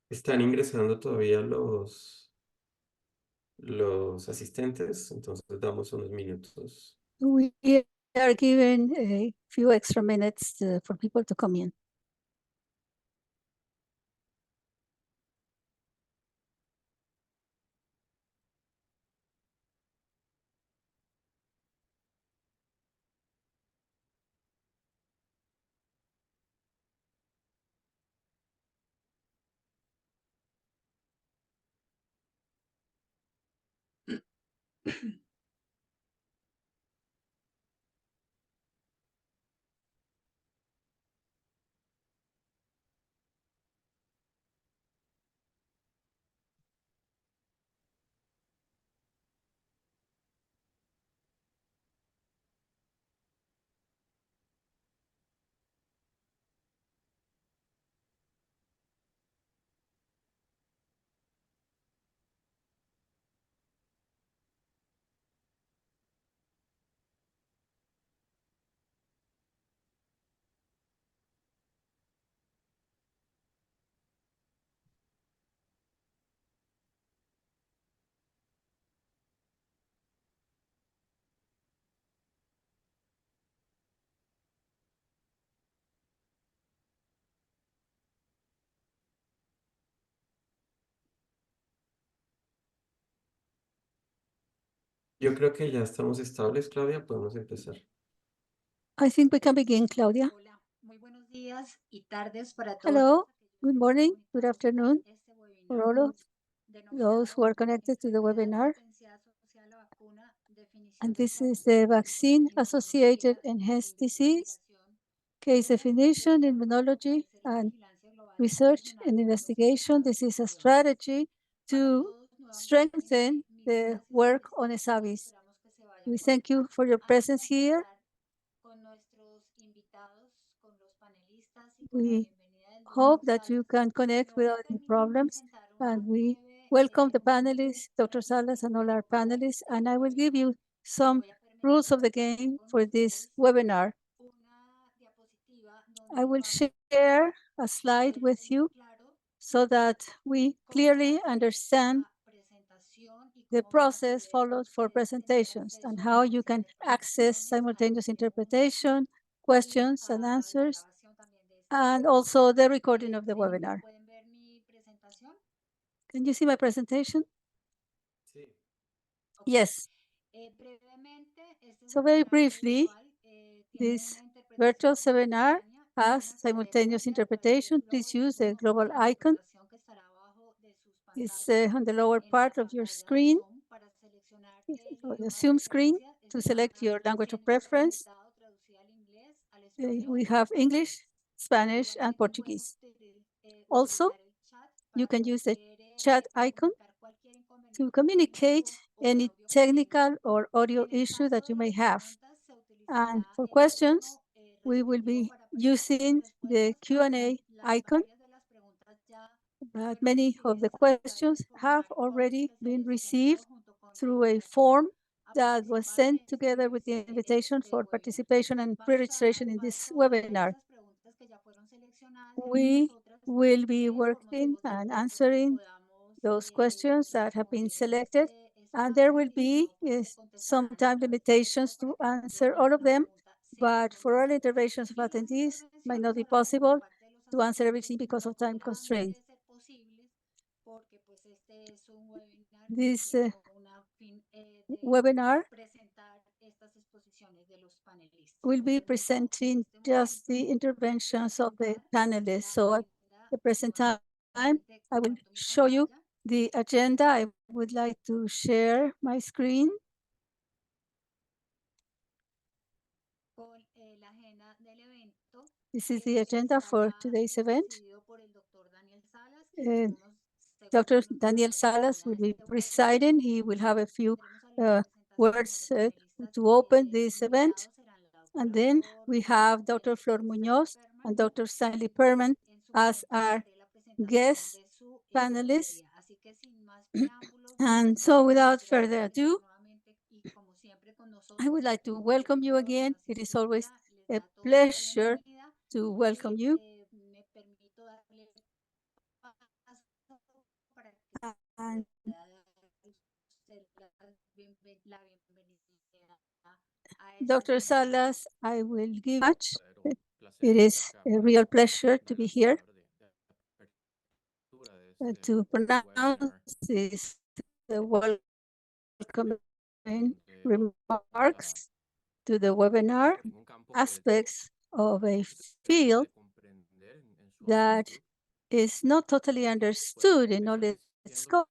Están ingresando todavía los asistentes, entonces damos unos minutos. We are given a few extra minutes for people to come in. Yo creo que ya estamos estables, Claudia, podemos empezar. I think we can begin, Claudia. Hola, muy buenos días y tardes para todos. Hello, good morning, good afternoon for all of those who are connected to the webinar. And this is the vaccine-associated enhanced disease, case definition, immunology, and research and investigation. This is a strategy to strengthen the work on ESAVIs. We thank you for your presence here. We hope that you can connect without any problems, and we welcome the panelists, Dr. Salas and all our panelists, and I will give you some rules of the game for this webinar. I will share a slide with you so that we clearly understand the process followed for presentations and how you can access simultaneous interpretation, questions and answers, and also the recording of the webinar. Can you see my presentation? Yes. So very briefly, this virtual seminar has simultaneous interpretation. Please use the global icon. It's on the lower part of your screen, or the Zoom screen, to select your language of preference. We have English, Spanish, and Portuguese. Also, you can use the chat icon to communicate any technical or audio issue that you may have. And for questions, we will be using the Q&A icon, but many of the questions have already been received through a form that was sent together with the invitation for participation and pre-registration in this webinar. We will be working and answering those questions that have been selected, and there will be some time limitations to answer all of them, but for all interventions of attendees, it might not be possible to answer everything because of time constraints. This webinar will be presenting just the interventions of the panelists. So at the present time, I will show you the agenda. I would like to share my screen. This is the agenda for today's event. Dr. Daniel Salas will be presiding. He will have a few words to open this event. And then we have Dr. Flor Muñoz and Dr. Stanley Perlman as our guest panelists. And so without further ado, I would like to welcome you again. It is always a pleasure to welcome you. Dr. Salas, I will give much. It is a real pleasure to be here to pronounce this welcoming remarks to the webinar, aspects of a field that is not totally understood in all its scope.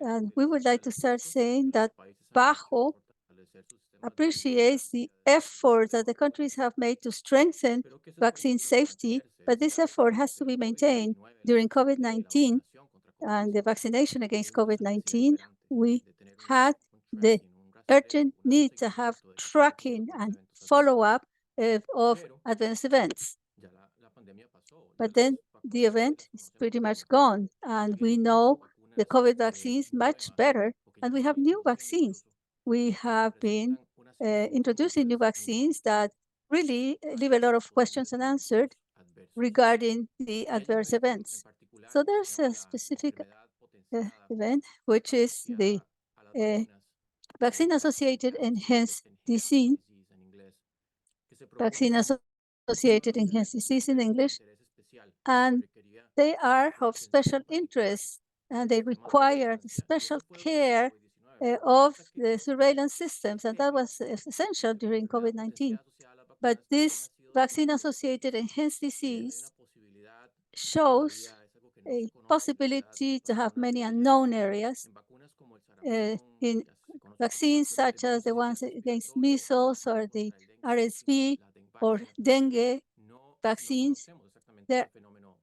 And we would like to start saying that PAHO appreciates the effort that the countries have made to strengthen vaccine safety, but this effort has to be maintained during COVID-19 and the vaccination against COVID-19. We had the urgent need to have tracking and follow-up of adverse events. But then the event is pretty much gone, and we know the COVID vaccines much better, and we have new vaccines. We have been introducing new vaccines that really leave a lot of questions unanswered regarding the adverse events. So there's a specific event, which is the vaccine-associated enhanced disease, vaccine-associated enhanced disease in English, and they are of special interest, and they require special care of the surveillance systems, and that was essential during COVID-19. But this vaccine-associated enhanced disease shows a possibility to have many unknown areas in vaccines such as the ones against measles or the RSV or dengue vaccines. There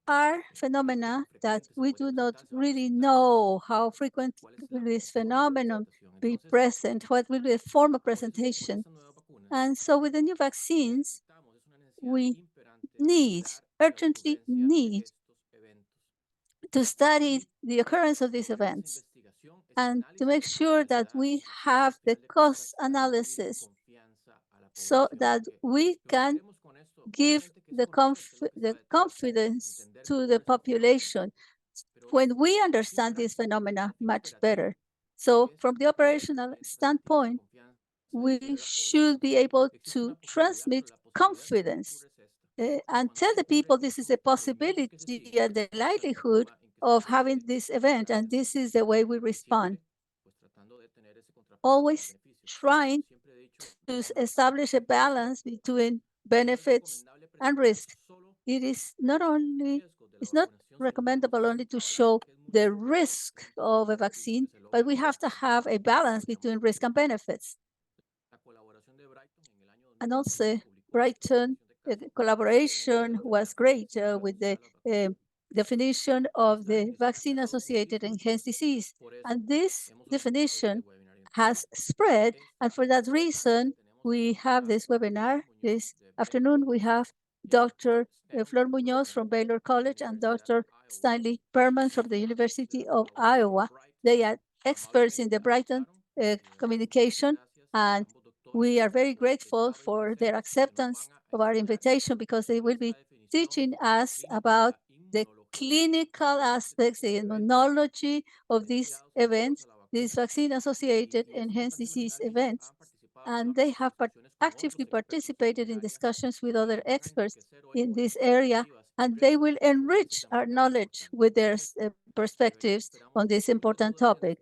are phenomena that we do not really know how frequent will this phenomenon be present, what will be the form of presentation. And so with the new vaccines, we urgently need to study the occurrence of these events and to make sure that we have the cost analysis so that we can give the confidence to the population when we understand these phenomena much better. So from the operational standpoint, we should be able to transmit confidence and tell the people this is a possibility and the likelihood of having this event, and this is the way we respond. Always trying to establish a balance between benefits and risk. It's not recommendable only to show the risk of a vaccine, but we have to have a balance between risk and benefits. And also, Brighton collaboration was great with the definition of the vaccine-associated enhanced disease. And this definition has spread, and for that reason, we have this webinar. This afternoon, we have Dr. Flor Muñoz from Baylor College and Dr. Stanley Perlman from the University of Iowa. They are experts in the Brighton communication, and we are very grateful for their acceptance of our invitation because they will be teaching us about the clinical aspects, the immunology of these events, these vaccine-associated enhanced disease events. And they have actively participated in discussions with other experts in this area, and they will enrich our knowledge with their perspectives on this important topic.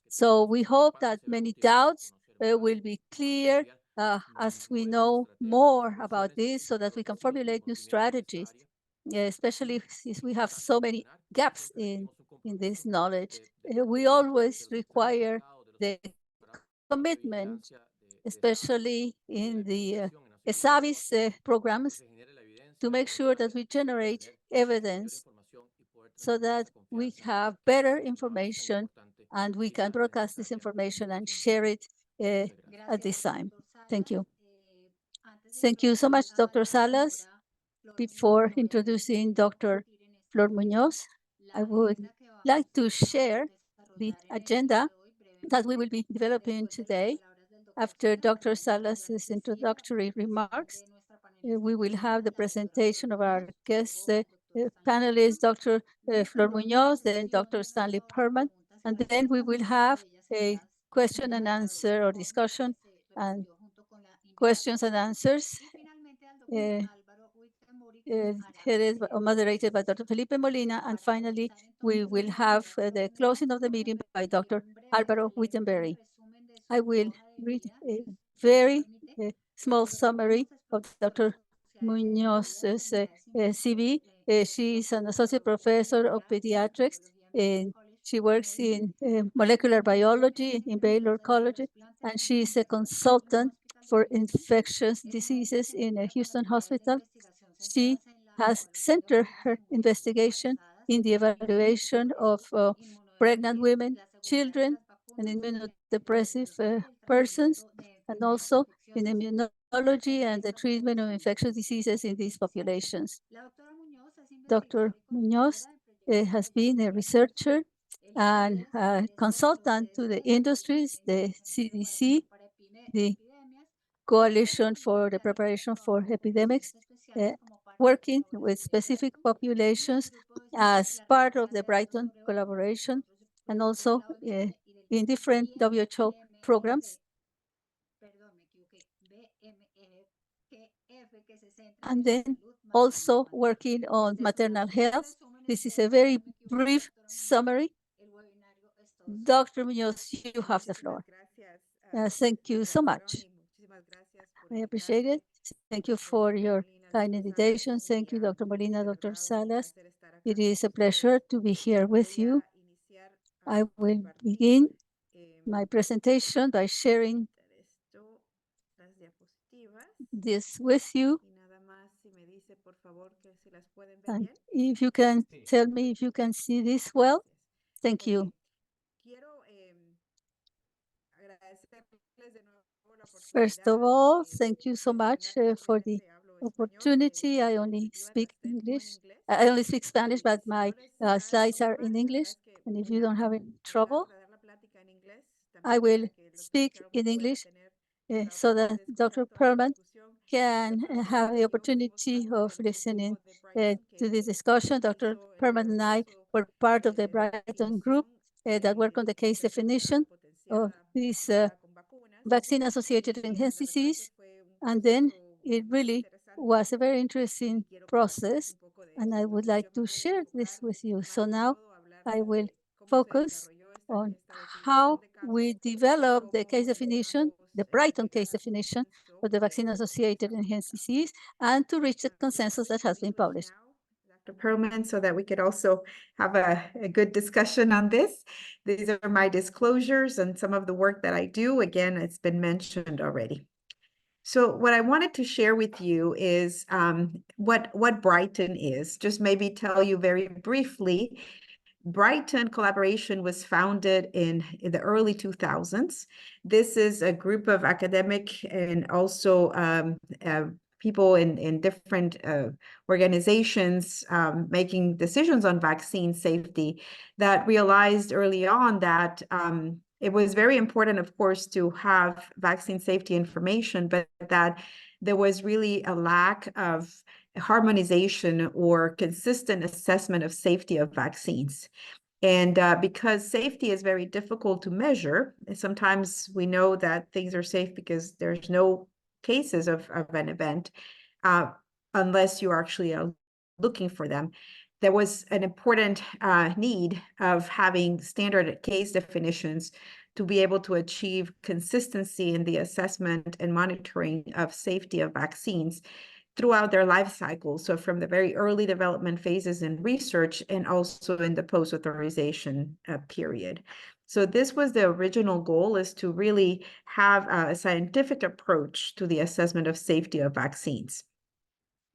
So we hope that many doubts will be clear as we know more about this so that we can formulate new strategies, especially since we have so many gaps in this knowledge. We always require the commitment, especially in the ESAVI programs, to make sure that we generate evidence so that we have better information and we can broadcast this information and share it at this time. Thank you. Thank you so much, Dr. Salas. Before introducing Dr. Flor Muñoz, I would like to share the agenda that we will be developing today. After Dr. Salas's introductory remarks, we will have the presentation of our guests panelists, Dr. Flor Muñoz, then Dr. Stanley Perlman, and then we will have a question and answer or discussion and questions and answers headed or moderated by Dr. Felipe Molina, and finally we will have the closing of the meeting by Dr. Álvaro Wittenberry. I will read a very small summary of Dr. Muñoz's CV. She is an associate professor of pediatrics, and she works in molecular biology in Baylor College, and she is a consultant for infectious diseases in a Houston hospital. She has centered her investigation in the evaluation of pregnant women, children, and immunodepressive persons, and also in immunology and the treatment of infectious diseases in these populations. Dr. Muñoz has been a researcher and a consultant to the industries, the CDC, the Coalition for the Preparation for Epidemics, working with specific populations as part of the Brighton collaboration, and also in different WHO programs. And then also working on maternal health. This is a very brief summary. Dr. Muñoz, you have the floor. Thank you so much. I appreciate it. Thank you for your kind invitation. Thank you, Dr. Molina, Dr. Salas. It is a pleasure to be here with you. I will begin my presentation by sharing this with you. And if you can tell me if you can see this well, thank you. First of all, thank you so much for the opportunity. I only speak English. I only speak Spanish, but my slides are in English. And if you don't have any trouble, I will speak in English so that Dr. Perlman can have the opportunity of listening to this discussion. Dr. Perlman and I were part of the Brighton group that worked on the case definition of this vaccine-associated enhanced disease. And then it really was a very interesting process, and I would like to share this with you. So now I will focus on how we developed the case definition, the Brighton case definition of the vaccine-associated enhanced disease, and to reach the consensus that has been published. Dr. Perlman, so that we could also have a good discussion on this. These are my disclosures and some of the work that I do. Again, it's been mentioned already. So what I wanted to share with you is what Brighton is. Just maybe tell you very briefly. Brighton collaboration was founded in the early 2000s. This is a group of academic and also people in different organizations making decisions on vaccine safety that realized early on that it was very important, of course, to have vaccine safety information, but that there was really a lack of harmonization or consistent assessment of safety of vaccines. And because safety is very difficult to measure, sometimes we know that things are safe because there's no cases of an event, unless you are actually looking for them. There was an important need of having standard case definitions to be able to achieve consistency in the assessment and monitoring of safety of vaccines throughout their life cycle. So from the very early development phases in research and also in the post-authorization period. So this was the original goal, is to really have a scientific approach to the assessment of safety of vaccines.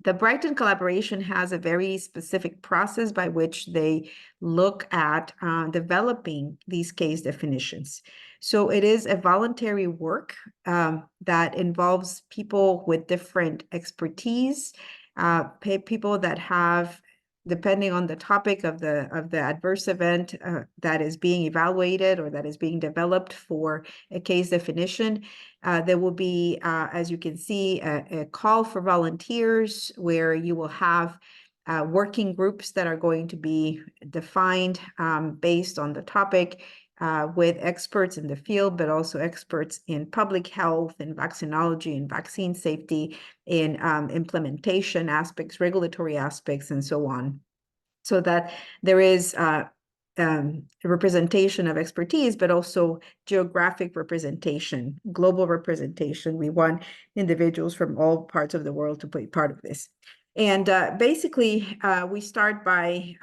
The Brighton collaboration has a very specific process by which they look at developing these case definitions. So it is a voluntary work that involves people with different expertise, people that have, depending on the topic of the adverse event that is being evaluated or that is being developed for a case definition. There will be, as you can see, a call for volunteers where you will have working groups that are going to be defined based on the topic, with experts in the field, but also experts in public health, in vaccinology, in vaccine safety, in implementation aspects, regulatory aspects, and so on, so that there is a representation of expertise, but also geographic representation, global representation. We want individuals from all parts of the world to be part of this. And basically, we start by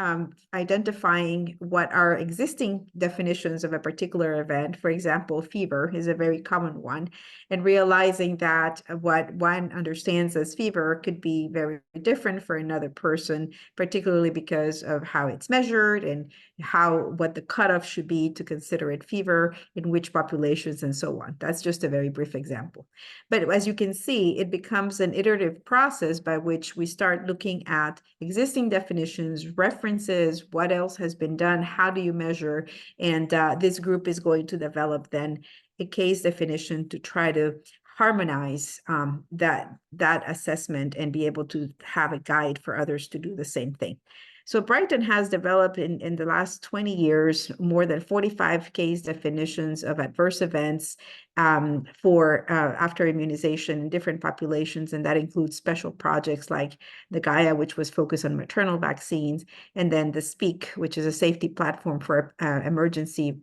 identifying what are existing definitions of a particular event. For example, fever is a very common one, and realizing that what one understands as fever could be very different for another person, particularly because of how it's measured and what the cutoff should be to consider it fever, in which populations, and so on. That's just a very brief example. But as you can see, it becomes an iterative process by which we start looking at existing definitions, references, what else has been done, how do you measure, and this group is going to develop then a case definition to try to harmonize that assessment and be able to have a guide for others to do the same thing. So Brighton has developed in the last 20 years more than 45 case definitions of adverse events for after immunization in different populations, and that includes special projects like the Gaia, which was focused on maternal vaccines, and then the SPEAK, which is a safety platform for emergency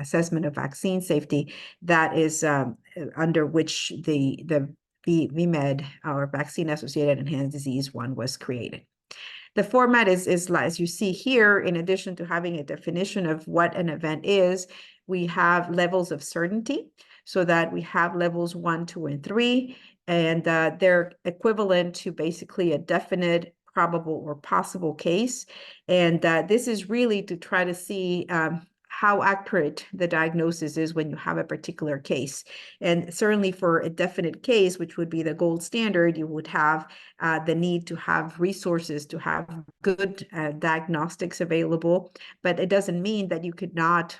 assessment of vaccine safety, that is under which the VMED, or vaccine-associated enhanced disease one, was created. The format is as you see here, in addition to having a definition of what an event is, we have levels of certainty, so that we have levels 1, 2, and 3, and they're equivalent to basically a definite, probable, or possible case. And this is really to try to see how accurate the diagnosis is when you have a particular case. And certainly for a definite case, which would be the gold standard, you would have the need to have resources, to have good diagnostics available, but it doesn't mean that you could not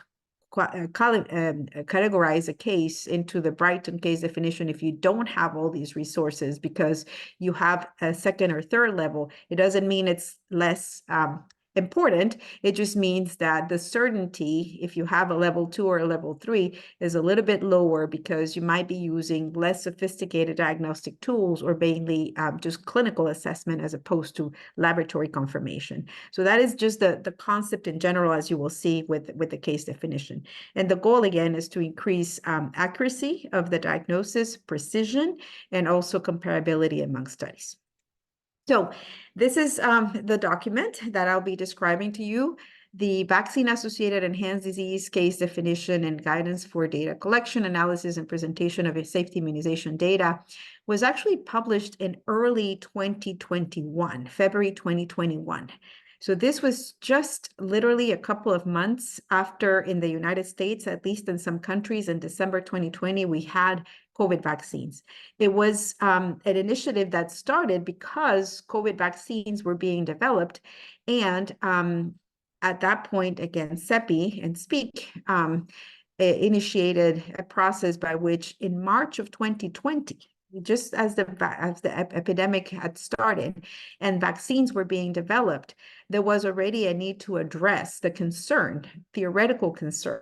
categorize a case into the Brighton case definition if you don't have all these resources, because you have a second or third level. It doesn't mean it's less important. It just means that the certainty, if you have a level 2 or a level 3, is a little bit lower, because you might be using less sophisticated diagnostic tools, or mainly just clinical assessment as opposed to laboratory confirmation. So that is just the concept in general, as you will see with the case definition. And the goal, again, is to increase accuracy of the diagnosis, precision, and also comparability among studies. So this is the document that I'll be describing to you. The Vaccine-Associated Enhanced Disease Case Definition and Guidance for Data Collection, Analysis, and Presentation of Safety Immunization Data was actually published in early 2021, February 2021. So this was just literally a couple of months after, in the United States, at least in some countries, in December 2020, we had COVID vaccines. It was an initiative that started because COVID vaccines were being developed. And at that point, again, CEPI and SPEAK initiated a process by which in March of 2020, just as the epidemic had started and vaccines were being developed, there was already a need to address the concern, theoretical concern,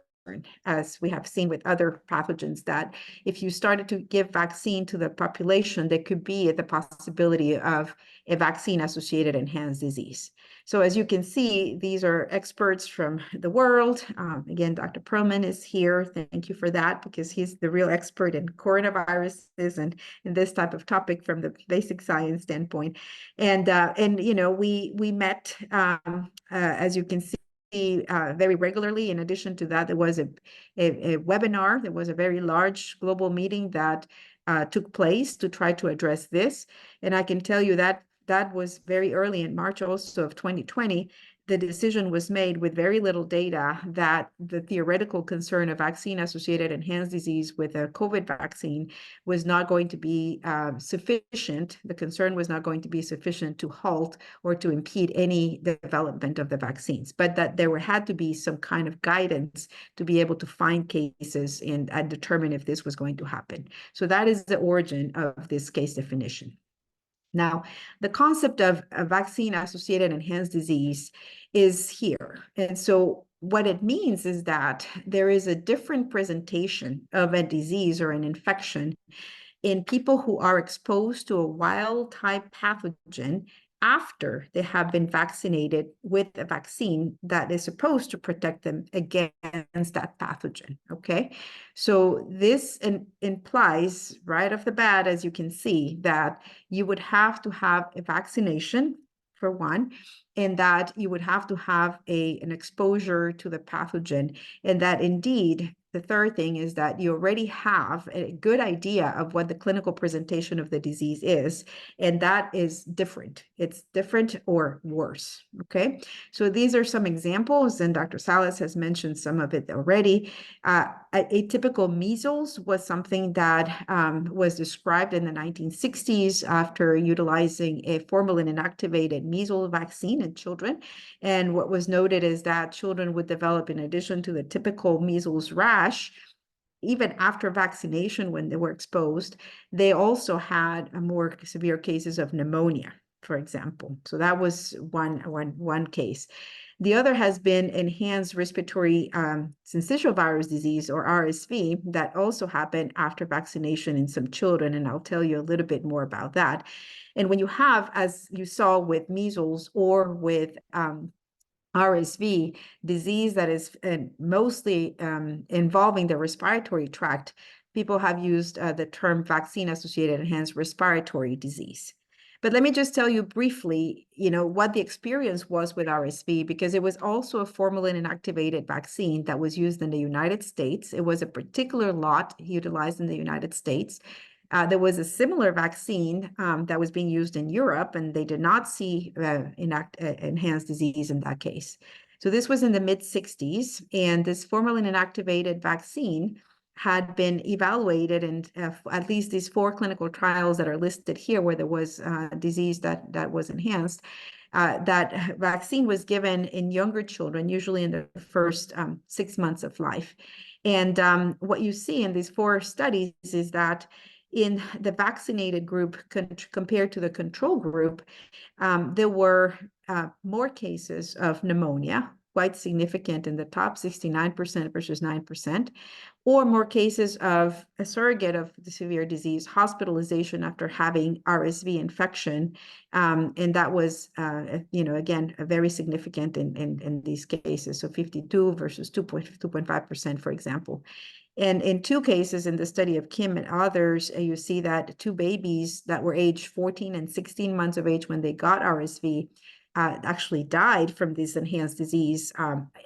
as we have seen with other pathogens, that if you started to give vaccine to the population, there could be the possibility of a vaccine-associated enhanced disease. So as you can see, these are experts from the world. Again, Dr. Perlman is here. Thank you for that, because he's the real expert in coronaviruses and in this type of topic from the basic science standpoint. And you know, we met, as you can see, very regularly. In addition to that, there was a webinar. There was a very large global meeting that took place to try to address this. And I can tell you that that was very early in March also of 2020. The decision was made with very little data that the theoretical concern of vaccine-associated enhanced disease with a COVID vaccine was not going to be sufficient. The concern was not going to be sufficient to halt or to impede any development of the vaccines, but that there had to be some kind of guidance to be able to find cases and determine if this was going to happen. So that is the origin of this case definition. Now, the concept of a vaccine-associated enhanced disease is here. And so what it means is that there is a different presentation of a disease or an infection in people who are exposed to a wild-type pathogen after they have been vaccinated with a vaccine that is supposed to protect them against that pathogen, okay? So this implies right off the bat, as you can see, that you would have to have a vaccination, for one, and that you would have to have an exposure to the pathogen, and that indeed, the third thing is that you already have a good idea of what the clinical presentation of the disease is, and that is different. It's different or worse, okay? So these are some examples, and Dr. Salas has mentioned some of it already. Atypical measles was something that was described in the 1960s after utilizing a formalin inactivated measles vaccine in children. And what was noted is that children would develop, in addition to the typical measles rash, even after vaccination when they were exposed, they also had more severe cases of pneumonia, for example. So that was one case. The other has been enhanced respiratory syncytial virus disease, or RSV, that also happened after vaccination in some children, and I'll tell you a little bit more about that. And when you have, as you saw with measles or with RSV, disease that is mostly involving the respiratory tract, people have used the term vaccine-associated enhanced respiratory disease. But let me just tell you briefly, what the experience was with RSV, because it was also a formalin inactivated vaccine that was used in the United States. It was a particular lot utilized in the United States. There was a similar vaccine that was being used in Europe, and they did not see enhanced disease in that case. So this was in the mid-60s, and this formalin inactivated vaccine had been evaluated in at least these 4 clinical trials that are listed here where there was disease that was enhanced. That vaccine was given in younger children, usually in the first 6 months of life. And what you see in these 4 studies is that in the vaccinated group compared to the control group, there were more cases of pneumonia, quite significant in the top, 69% versus 9%, or more cases of a surrogate of the severe disease, hospitalization after having RSV infection. And that was, again, very significant in these cases. So 52 versus 2.5%, for example. And in 2 cases in the study of Kim and others, you see that 2 babies that were aged 14 and 16 months of age when they got RSV actually died from this enhanced disease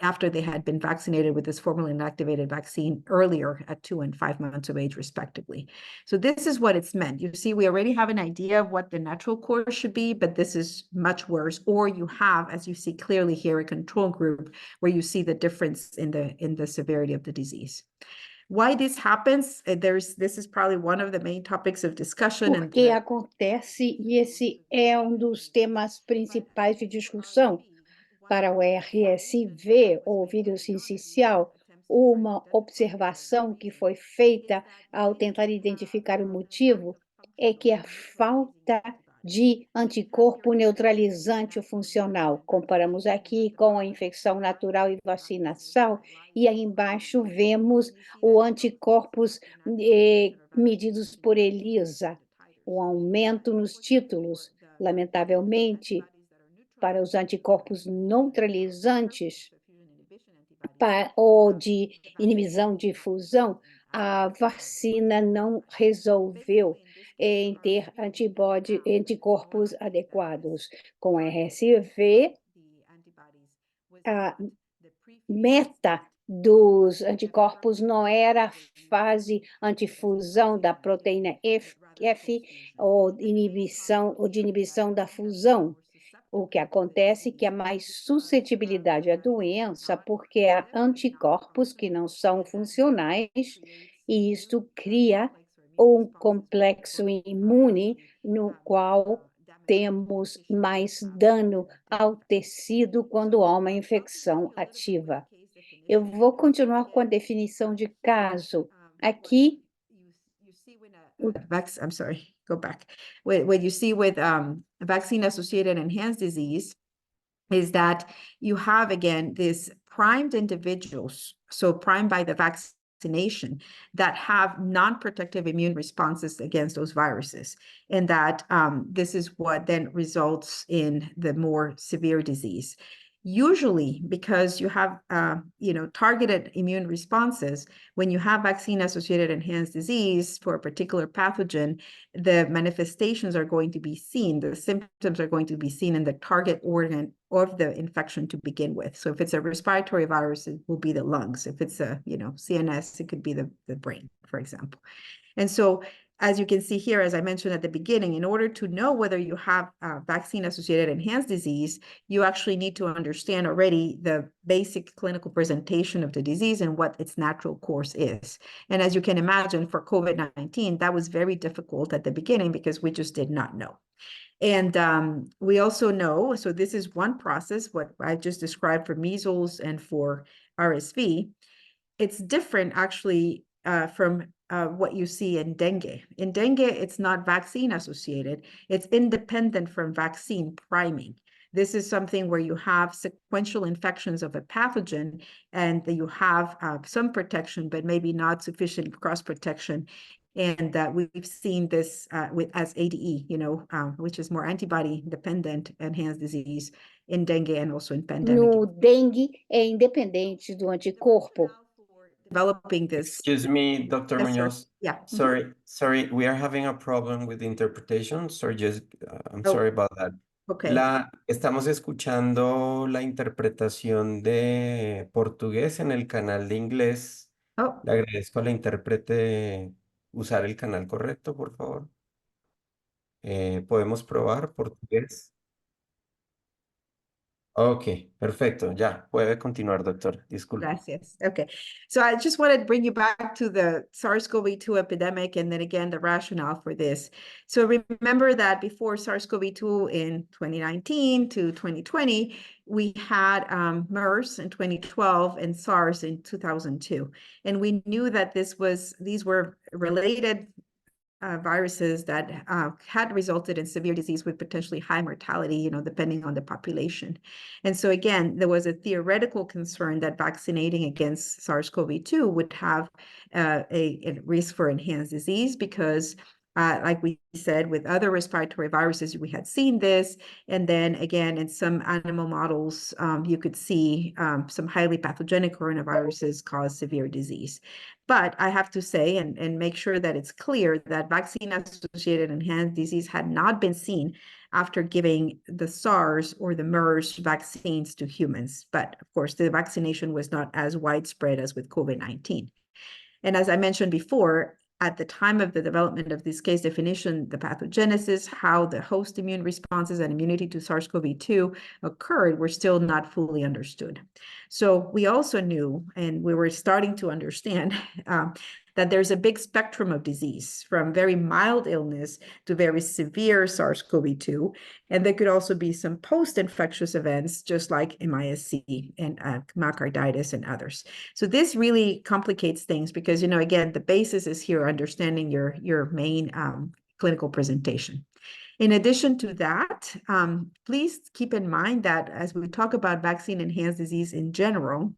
after they had been vaccinated with this formalin inactivated vaccine earlier at 2 and 5 months of age, respectively. So this is what it's meant. You see, we already have an idea of what the natural course should be, but this is much worse. Or you have, as you see clearly here, a control group where you see the difference in the severity of the disease. Why this happens, this is probably one of the main topics of discussion. Por que acontece, e esse é dos temas principais de discussão para o RSV, ou vírus sincicial, uma observação que foi feita ao tentar identificar o motivo é que a falta de anticorpo neutralizante funcional. Comparamos aqui com a infecção natural e vacinação, e aí embaixo vemos os anticorpos medidos por ELISA, um aumento nos títulos. Lamentavelmente, para os anticorpos neutralizantes ou de inibição de fusão, a vacina não resolveu em ter anticorpos adequados. Com RSV, a meta dos anticorpos não era a fase antifusão da proteína F ou de inibição da fusão. O que acontece é que há mais suscetibilidade à doença porque há anticorpos que não são funcionais e isto cria um complexo imune no qual temos mais dano ao tecido quando há uma infecção ativa. Eu vou continuar com a definição de caso. Aqui, I'm sorry. go back. What you see with vaccine-associated enhanced disease is that you have, again, this primed individuals, so primed by the vaccination, that have non-protective immune responses against those viruses. And that this is what then results in the more severe disease. Usually, because you have, targeted immune responses, when you have vaccine-associated enhanced disease for a particular pathogen, the manifestations are going to be seen, the symptoms are going to be seen in the target organ of the infection to begin with. So if it's a respiratory virus, it will be the lungs. If it's a, CNS, it could be the brain, for example. And so, as you can see here, as I mentioned at the beginning, in order to know whether you have vaccine-associated enhanced disease, you actually need to understand already the basic clinical presentation of the disease and what its natural course is. And as you can imagine, for COVID-19, that was very difficult at the beginning because we just did not know. And we also know, so this is one process, what I just described for measles and for RSV. It's different actually from what you see in dengue. In dengue, it's not vaccine associated. It's independent from vaccine priming. This is something where you have sequential infections of a pathogen and that you have some protection, but maybe not sufficient cross protection. And we've seen this as ADE, which is more antibody dependent enhanced disease in dengue and also in pandemic. No dengue é independente do anticorpo. Developing this. Excuse me, Dr. Yes, sir. Muñoz. Yeah. Sorry, we are having a problem with the interpretation. Sorry, I'm Oh. sorry about that. Okay. Estamos escuchando la interpretación de portugués en el canal de inglés. Oh, Le agradezco a la intérprete usar el canal correcto, por favor. ¿Podemos probar portugués? Ok, perfecto. Ya, puede continuar, doctor. Disculpe. gracias. Okay. So I just wanted to bring you back to the SARS-CoV-2 epidemic and then again, the rationale for this. So remember that before SARS-CoV-2 in 2019 to 2020, we had MERS in 2012 and SARS in 2002. And we knew that these were related viruses that had resulted in severe disease with potentially high mortality, depending on the population. And so again, there was a theoretical concern that vaccinating against SARS-CoV-2 would have a risk for enhanced disease because like we said, with other respiratory viruses, we had seen this. And then again, in some animal models, you could see some highly pathogenic coronaviruses cause severe disease. But I have to say, and make sure that it's clear, that vaccine-associated enhanced disease had not been seen after giving the SARS or the MERS vaccines to humans. But of course, the vaccination was not as widespread as with COVID-19. And as I mentioned before, at the time of the development of this case definition, the pathogenesis, how the host immune responses and immunity to SARS-CoV-2 occurred were still not fully understood. So we also knew, and we were starting to understand, that there's a big spectrum of disease, from very mild illness to very severe SARS-CoV-2. And there could also be some post-infectious events, just like MIS-C and myocarditis and others. So this really complicates things because, again, the basis is here understanding your main clinical presentation. In addition to that, please keep in mind that as we talk about vaccine-enhanced disease in general,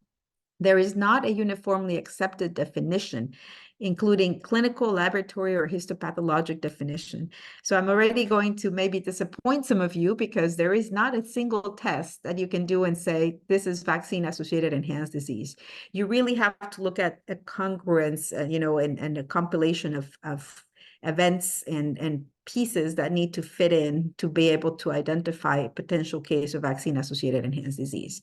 there is not a uniformly accepted definition, including clinical, laboratory, or histopathologic definition. So I'm already going to maybe disappoint some of you because there is not a single test that you can do and say, this is vaccine-associated enhanced disease. You really have to look at a congruence, and a compilation of events and pieces that need to fit in to be able to identify a potential case of vaccine-associated enhanced disease.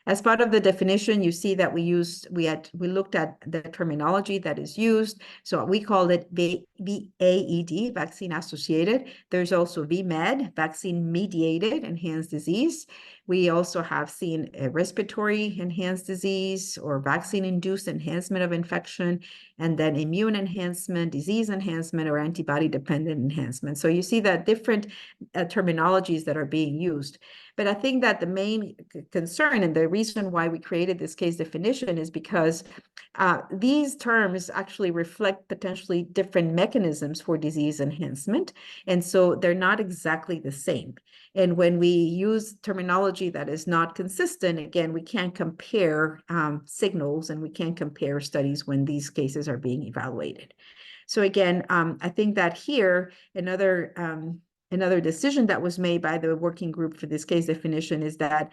As part of the definition, you see that we looked at the terminology that is used. So we call it VAED, vaccine associated. There's also VMED, vaccine mediated enhanced disease. We also have seen a respiratory enhanced disease or vaccine induced enhancement of infection, and then immune enhancement, disease enhancement, or antibody dependent enhancement. So you see that different terminologies that are being used. But I think that the main concern and the reason why we created this case definition is because these terms actually reflect potentially different mechanisms mechanisms for disease enhancement. And so they're not exactly the same. And when we use terminology that is not consistent, again, we can't compare signals, and we can't compare studies when these cases are being evaluated. So again, I think that here, another decision that was made by the working group for this case definition is that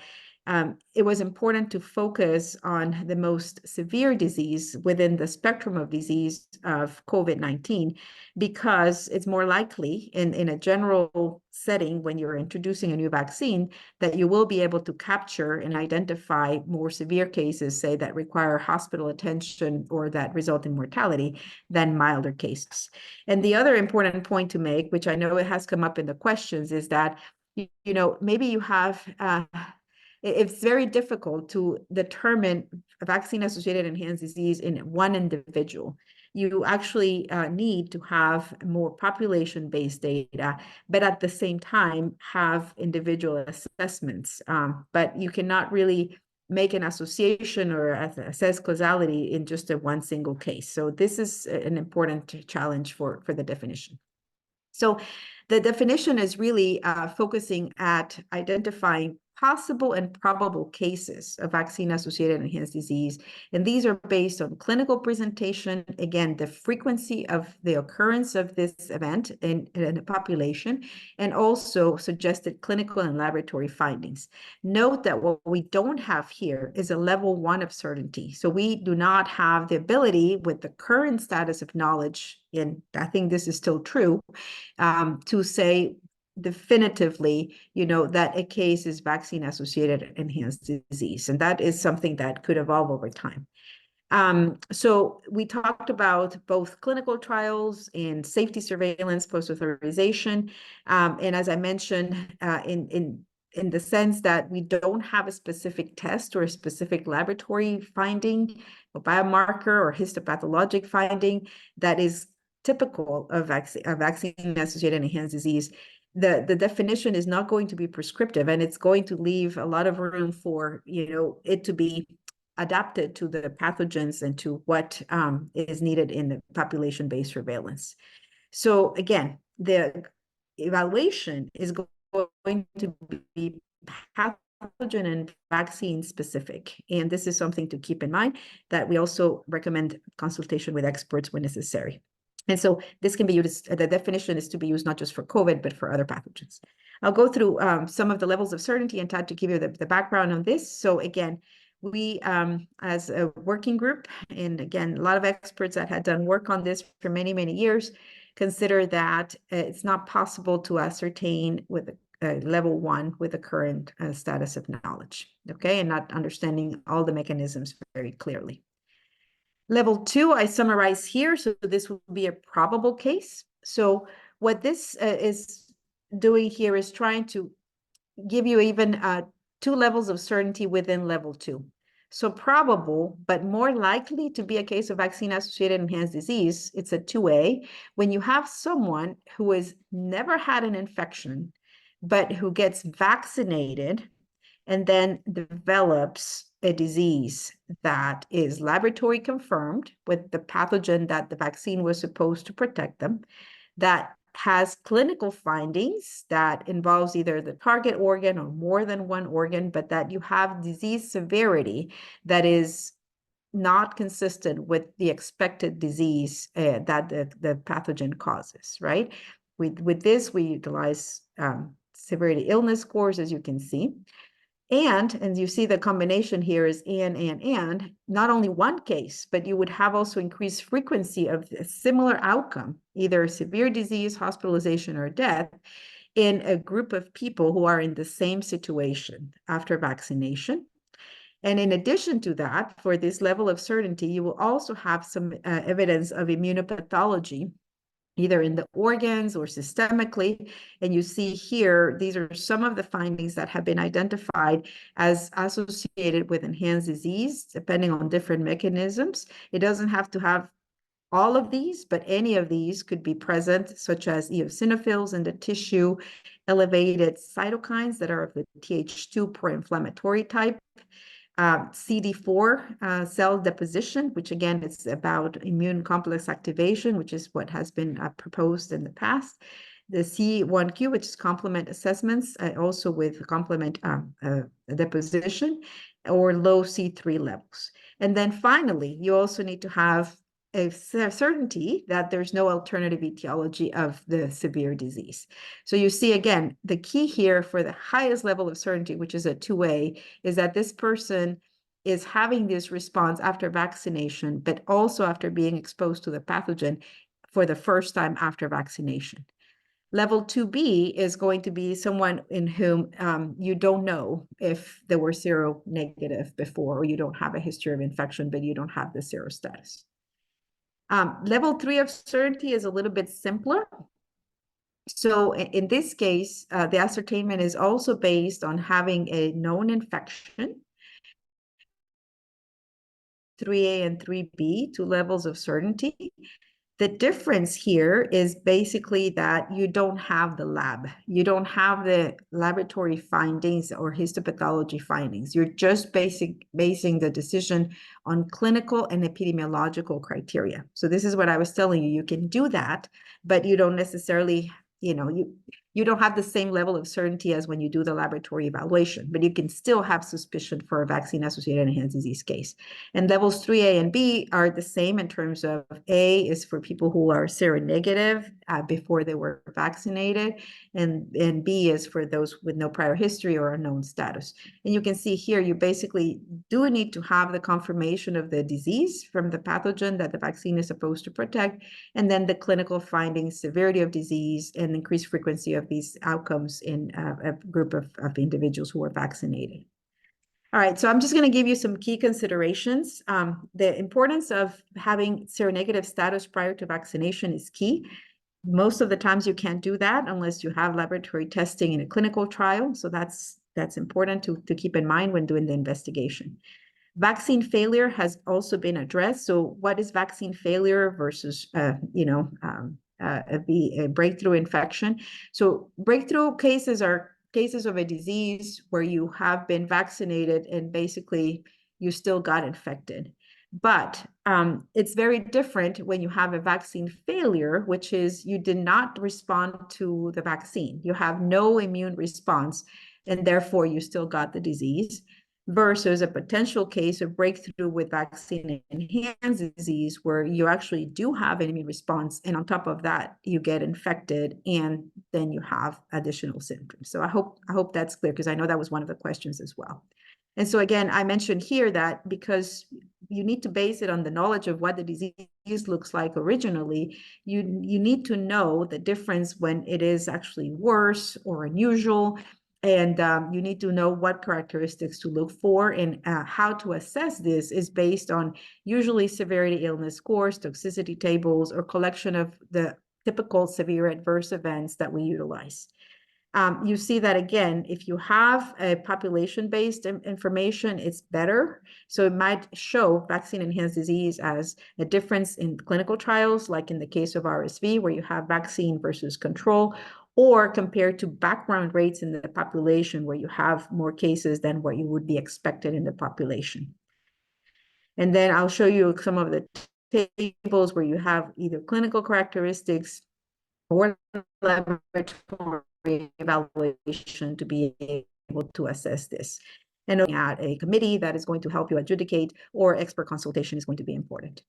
it was important to focus on the most severe disease within the spectrum of disease of COVID-19, because it's more likely in a general setting when you're introducing a new vaccine that you will be able to capture and identify more severe cases, say, that require hospital attention or that result in mortality, than milder cases. And the other important point to make, which I know it has come up in the questions, is that, maybe you have... it's very difficult to determine vaccine-associated enhanced disease in one individual. You actually need to have more population-based data, but at the same time have individual assessments. But you cannot really make an association or assess causality in just one single case. So this is an important challenge for the definition. So the definition is really focusing at identifying possible and probable cases of vaccine-associated enhanced disease. And these are based on clinical presentation, again, the frequency of the occurrence of this event in the population, and also suggested clinical and laboratory findings. Note that what we don't have here is a level 1 of certainty. So we do not have the ability, with the current status of knowledge, and I think this is still true, to say definitively, that a case is vaccine-associated enhanced disease. And that is something that could evolve over time. So we talked about both clinical trials and safety surveillance post-authorization. And as I mentioned, in the sense that we don't have a specific test or a specific laboratory finding, a biomarker or histopathologic finding that is typical of vaccine-associated enhanced disease, the definition is not going to be prescriptive, and it's going to leave a lot of room for it to be adapted to the pathogens and to what is needed in the population-based surveillance. So again, the evaluation is going to be pathogen and vaccine specific, and this is something to keep in mind, that we also recommend consultation with experts when necessary. And so this can be used, the definition is to be used not just for COVID, but for other pathogens. I'll go through some of the levels of certainty and try to give you the background on this. So again, we, as a working group, and again, a lot of experts that had done work on this for many, many years, consider that it's not possible to ascertain with level 1 with the current status of knowledge, okay, and not understanding all the mechanisms very clearly. Level 2, I summarize here. So this will be a probable case. So what this is doing here is trying to give you even 2 levels of certainty within level 2. So probable, but more likely to be a case of vaccine-associated enhanced disease, it's a 2A, when you have someone who has never had an infection, but who gets vaccinated and then develops a disease that is laboratory confirmed with the pathogen that the vaccine was supposed to protect them, that has clinical findings that involves either the target organ or more than one organ, but that you have disease severity that is not consistent with the expected disease that the pathogen causes, right? With this, we utilize severity illness scores, as you can see. And you see the combination here is and, not only one case, but you would have also increased frequency of a similar outcome, either severe disease, hospitalization, or death, in a group of people who are in the same situation after vaccination. And in addition to that, for this level of certainty, you will also have some evidence of immunopathology, either in the organs or systemically. And you see here, these are some of the findings that have been identified as associated with enhanced disease, depending on different mechanisms. It doesn't have to have all of these, but any of these could be present, such as eosinophils in the tissue, elevated cytokines that are of the Th2 pro-inflammatory type, CD4 cell deposition, which again, it's about immune complex activation, which is what has been proposed in the past. The C1q, which is complement assessments, also with complement deposition, or low C3 levels. And then finally, you also need to have a certainty that there's no alternative etiology of the severe disease. So you see, again, the key here for the highest level of certainty, which is a 2A, is that this person is having this response after vaccination, but also after being exposed to the pathogen for the first time after vaccination. Level 2B is going to be someone in whom you don't know if they were seronegative before, or you don't have a history of infection, but you don't have the serostatus. Level 3 of certainty is a little bit simpler. So in this case, the ascertainment is also based on having a known infection, 3A and 3B, 2 levels of certainty. The difference here is basically that you don't have the lab. You don't have the laboratory findings or histopathology findings. You're just basing the decision on clinical and epidemiological criteria. So this is what I was telling you. You can do that, but you don't necessarily, you don't have the same level of certainty as when you do the laboratory evaluation, but you can still have suspicion for a vaccine-associated enhanced disease case. And levels 3A and B are the same in terms of A is for people who are seronegative before they were vaccinated, and B is for those with no prior history or unknown status. And you can see here, you basically do need to have the confirmation of the disease from the pathogen that the vaccine is supposed to protect, and then the clinical findings, severity of disease, and increased frequency of these outcomes in a group of individuals who are vaccinated. All right, so I'm just going to give you some key considerations. The importance of having seronegative status prior to vaccination is key. Most of the times you can't do that unless you have laboratory testing in a clinical trial. So that's important to keep in mind when doing the investigation. Vaccine failure has also been addressed. So what is vaccine failure versus, a breakthrough infection? So breakthrough cases are cases of a disease where you have been vaccinated and basically you still got infected. But it's very different when you have a vaccine failure, which is you did not respond to the vaccine. You have no immune response, and therefore you still got the disease, versus a potential case of breakthrough with vaccine-enhanced disease where you actually do have an immune response, and on top of that, you get infected, and then you have additional symptoms. So I hope that's clear, because I know that was one of the questions as well. And so again, I mentioned here that because you need to base it on the knowledge of what the disease looks like originally, you need to know the difference when it is actually worse or unusual. And you need to know what characteristics to look for, and how to assess this is based on usually severity illness scores, toxicity tables, or collection of the typical severe adverse events that we utilize. You see that again, if you have a population-based information, it's better. So it might show vaccine-enhanced disease as a difference in clinical trials, like in the case of RSV, where you have vaccine versus control, or compared to background rates in the population, where you have more cases than what you would be expected in the population. And then I'll show you some of the tables where you have either clinical characteristics or laboratory evaluation to be able to assess this. And looking at a committee that is going to help you adjudicate, or expert consultation is going to be important.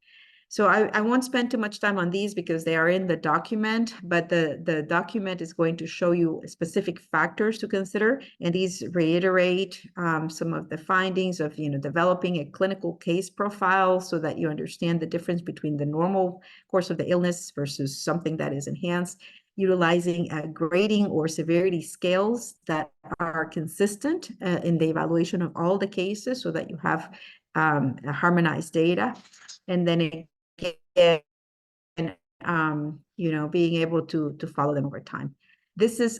So I won't spend too much time on these because they are in the document, but the document is going to show you specific factors to consider, and these reiterate some of the findings of developing a clinical case profile so that you understand the difference between the normal course of the illness versus something that is enhanced, utilizing grading or severity scales that are consistent in the evaluation of all the cases so that you have harmonized data, and then being able to follow them over time. This is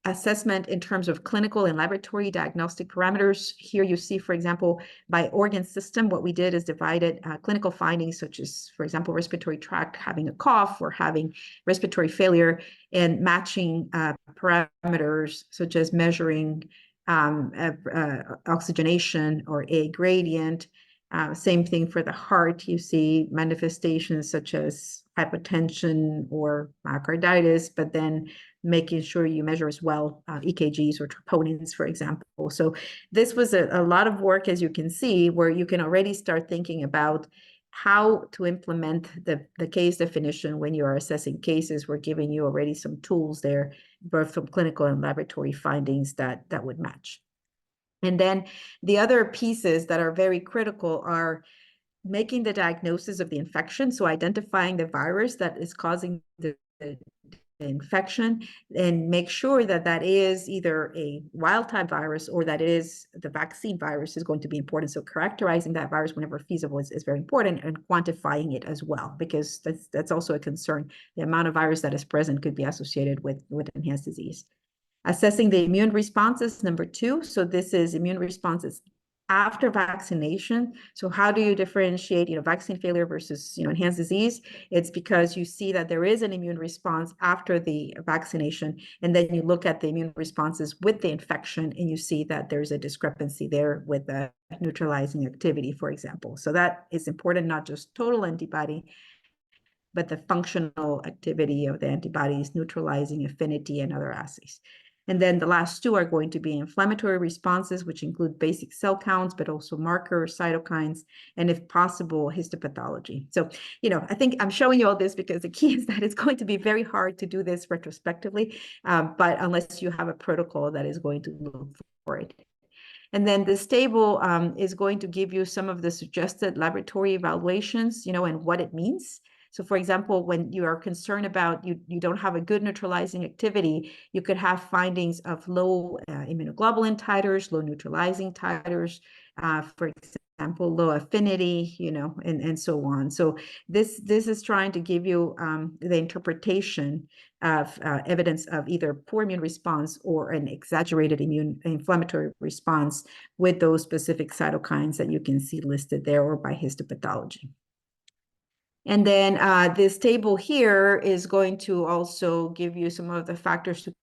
assessment in terms of clinical and laboratory diagnostic parameters. Here you see, for example, by organ system, what we did is divided clinical findings, such as, for example, respiratory tract, having a cough or having respiratory failure, and matching parameters such as measuring oxygenation or A gradient. Same thing for the heart. You see manifestations such as hypotension or myocarditis, but then making sure you measure as well EKGs or troponins, for example. So this was a lot of work, as you can see, where you can already start thinking about how to implement the case definition when you are assessing cases. We're giving you already some tools there, both from clinical and laboratory findings that would match. And then the other pieces that are very critical are making the diagnosis of the infection, so identifying the virus that is causing the infection, and make sure that that is either a wild-type virus or that it is the vaccine virus is going to be important. So characterizing that virus whenever feasible is very important, and quantifying it as well, because that's also a concern. The amount of virus that is present could be associated with enhanced disease. Assessing the immune responses, number 2. So this is immune responses after vaccination. So how do you differentiate, vaccine failure versus, enhanced disease? It's because you see that there is an immune response after the vaccination, and then you look at the immune responses with the infection, and you see that there's a discrepancy there with the neutralizing activity, for example. So that is important, not just total antibody, but the functional activity of the antibodies, neutralizing affinity, and other assays. And then the last 2 are going to be inflammatory responses, which include basic cell counts, but also markers, cytokines, and if possible, histopathology. So, I think I'm showing you all this because the key is that it's going to be very hard to do this retrospectively, but unless you have a protocol that is going to look for it. And then this table is going to give you some of the suggested laboratory evaluations, and what it means. So for example, when you are concerned about you don't have a good neutralizing activity, you could have findings of low immunoglobulin titers, low neutralizing titers, for example, low affinity, and so on. So this is trying to give you the interpretation of evidence of either poor immune response or an exaggerated inflammatory response with those specific cytokines that you can see listed there, or by histopathology. And then this table here is going to also give you some of the factors to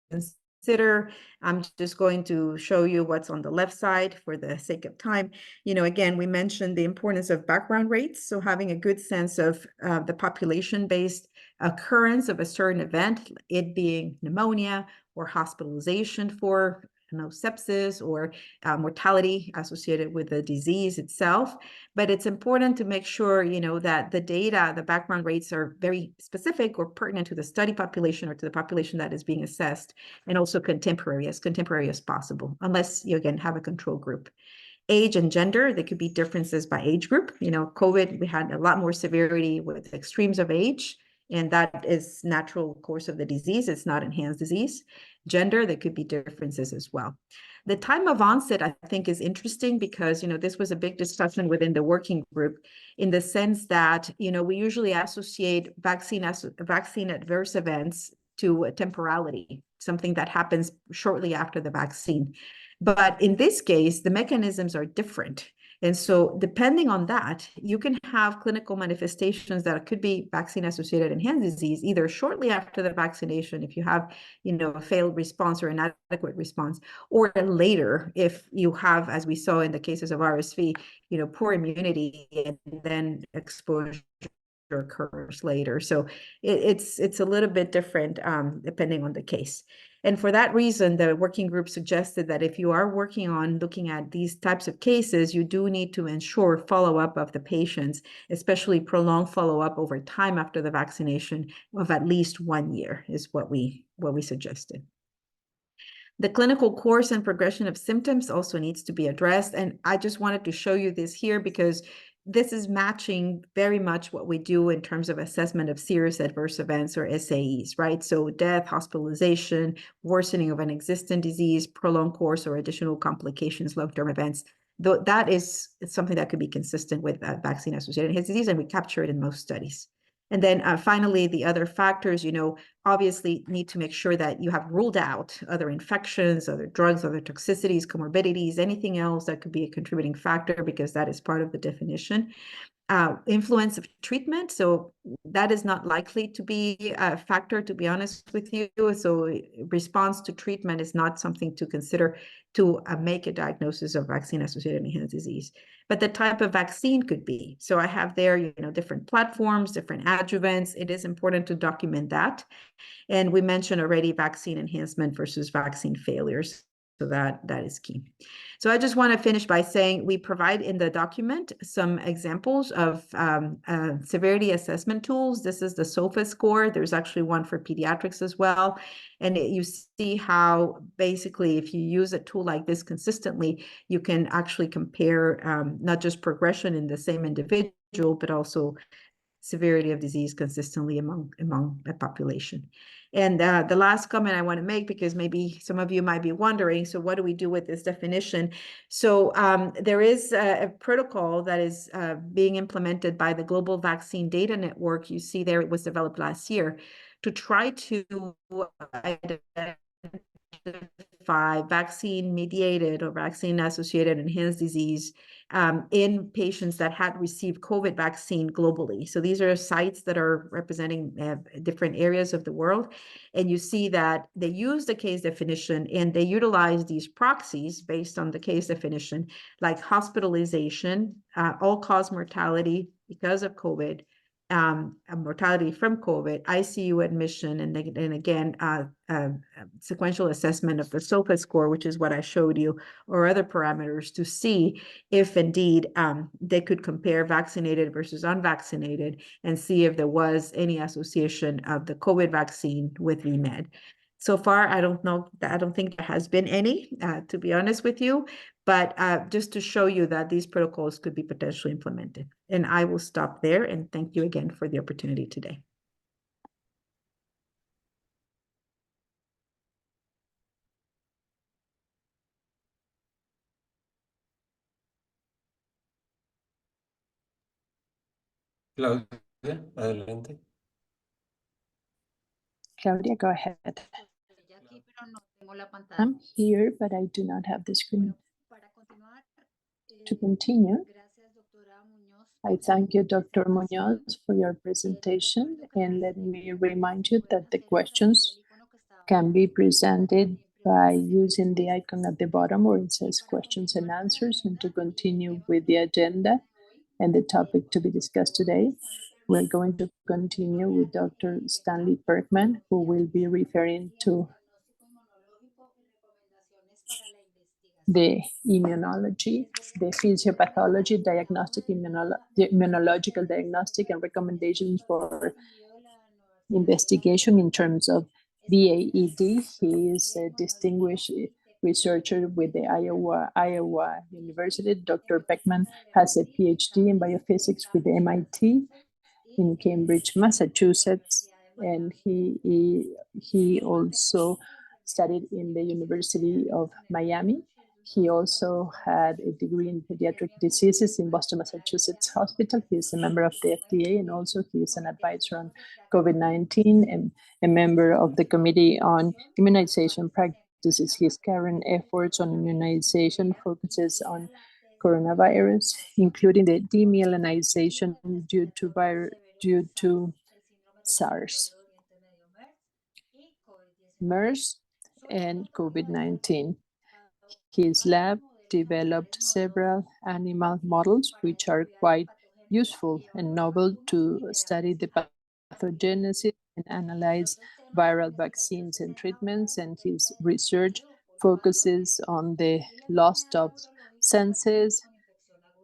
consider. I'm just going to show you what's on the left side for the sake of time. Again, we mentioned the importance of background rates. So having a good sense of the population-based occurrence of a certain event, it being pneumonia or hospitalization for sepsis or mortality associated with the disease itself. But it's important to make sure, that the data, the background rates are very specific or pertinent to the study population or to the population that is being assessed, and also contemporary as possible, unless you, again, have a control group. Age and gender, there could be differences by age group. COVID, we had a lot more severity with extremes of age, and that is natural course of the disease. It's not enhanced disease. Gender, there could be differences as well. The time of onset, I think, is interesting because, this was a big discussion within the working group, in the sense that, we usually associate vaccine adverse events to a temporality, something that happens shortly after the vaccine. But in this case, the mechanisms are different. And so depending on that, you can have clinical manifestations that could be vaccine-associated enhanced disease, either shortly after the vaccination, if you have, a failed response or inadequate response, or later, if you have, as we saw in the cases of RSV, poor immunity and then exposure occurs later. So it's a little bit different depending on the case. And for that reason, the working group suggested that if you are working on looking at these types of cases, you do need to ensure follow-up of the patients, especially prolonged follow-up over time after the vaccination of at least 1 year is what we suggested. The clinical course and progression of symptoms also needs to be addressed. And I just wanted to show you this here because this is matching very much what we do in terms of assessment of serious adverse events, or SAEs, right? So death, hospitalization, worsening of an existing disease, prolonged course, or additional complications, long-term events. That is something that could be consistent with vaccine-associated enhanced disease, and we capture it in most studies. And then finally, the other factors, obviously need to make sure that you have ruled out other infections, other drugs, other toxicities, comorbidities, anything else that could be a contributing factor, because that is part of the definition. influence of treatment. So that is not likely to be a factor, to be honest with you. So response to treatment is not something to consider to make a diagnosis of vaccine-associated enhanced disease. But the type of vaccine could be. So I have there, different platforms, different adjuvants. It is important to document that. And we mentioned already vaccine enhancement versus vaccine failures. So that is key. So I just want to finish by saying we provide in the document some examples of severity assessment tools. This is the SOFA score. There's actually one for pediatrics as well. And you see how basically if you use a tool like this consistently, you can actually compare not just progression in the same individual, but also severity of disease consistently among the population. And the last comment I want to make, because maybe some of you might be wondering, so what do we do with this definition? So there is a protocol that is being implemented by the Global Vaccine Data Network. You see there, it was developed last year to try to identify vaccine-mediated or vaccine-associated enhanced disease in patients that had received COVID vaccine globally. So these are sites that are representing different areas of the world. And you see that they use the case definition and they utilize these proxies based on the case definition, like hospitalization, all-cause mortality because of COVID, mortality from COVID, ICU admission, and again, sequential assessment of the SOFA score, which is what I showed you, or other parameters to see if indeed they could compare vaccinated versus unvaccinated and see if there was any association of the COVID vaccine with VMED. So far, I don't think there has been any, to be honest with you, but just to show you that these protocols could be potentially implemented. And I will stop there, and thank you again for the opportunity today. Claudia, adelante. Claudia, go ahead. I'm here, but I do not have the screen. To continue, I thank you, Dr. Muñoz, for your presentation, and let me remind you that the questions can be presented by using the icon at the bottom where it says questions and answers. And to continue with the agenda and the topic to be discussed today, we're going to continue with Dr. Stanley Perlman, who will be referring to the immunology, the physiopathology, diagnostic, immunological diagnostic, and recommendations for investigation in terms of VAED. He is a distinguished researcher with the Iowa University. Dr. Beckman has a PhD in biophysics with the MIT in Cambridge, Massachusetts, and he also studied in the University of Miami. He also had a degree in pediatric diseases in Boston, Massachusetts Hospital. He is a member of the FDA, and also he is an advisor on COVID-19 and a member of the Committee on Immunization Practices. His current efforts on immunization focuses on coronavirus, including the demyelinization due to SARS, MERS, and COVID-19. His lab developed several animal models, which are quite useful and novel to study the pathogenesis and analyze viral vaccines and treatments. And his research focuses on the loss of senses,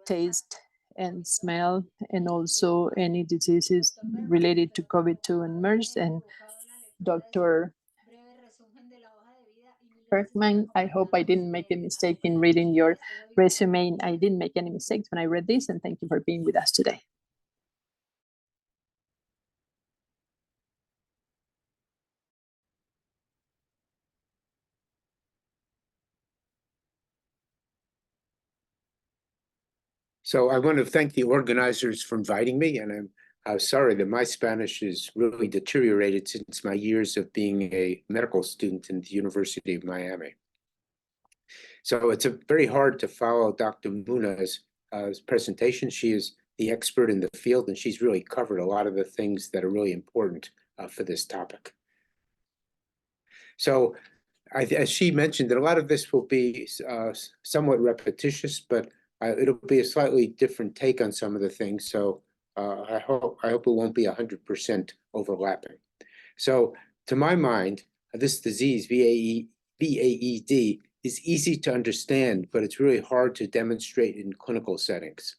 taste and smell, and also any diseases related to COVID-2 and MERS. And Dr. Perlman, I hope I didn't make a mistake in reading your resume. I didn't make any mistakes when I read this, and thank you for being with us today. So I want to thank the organizers for inviting me, and I'm sorry that my Spanish is really deteriorated since my years of being a medical student in the University of Miami. So it's very hard to follow Dr. Muñoz's presentation. She is the expert in the field, and she's really covered a lot of the things that are really important for this topic. So, as she mentioned, that a lot of this will be somewhat repetitious, but it'll be a slightly different take on some of the things. So I hope it won't be 100% overlapping. So to my mind, this disease, VAED, is easy to understand, but it's really hard to demonstrate in clinical settings.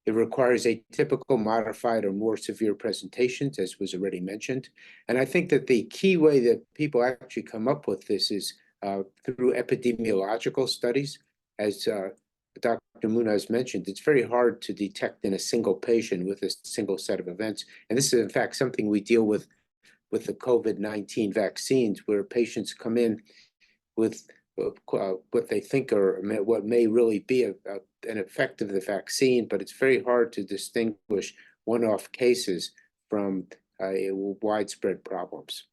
It requires atypical, modified, or more severe presentations, as was already mentioned. And I think that the key way that people actually come up with this is through epidemiological studies. As Dr. Muñoz mentioned, it's very hard to detect in a single patient with a single set of events. And this is, in fact, something we deal with the COVID-19 vaccines, where patients come in with what they think are what may really be an effect of the vaccine, but it's very hard to distinguish one-off cases from widespread problems.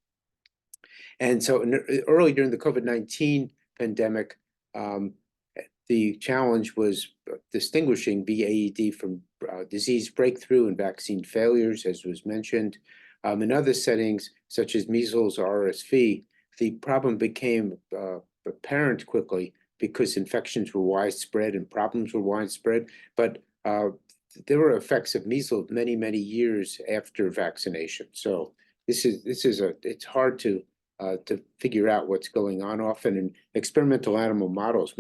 And so early during the COVID-19 pandemic, the challenge was distinguishing VAED from disease breakthrough and vaccine failures, as was mentioned. In other settings, such as measles or RSV, the problem became apparent quickly because infections were widespread and problems were widespread. But there were effects of measles many, many years after vaccination. So it's hard to figure out what's going on. Often in experimental animal models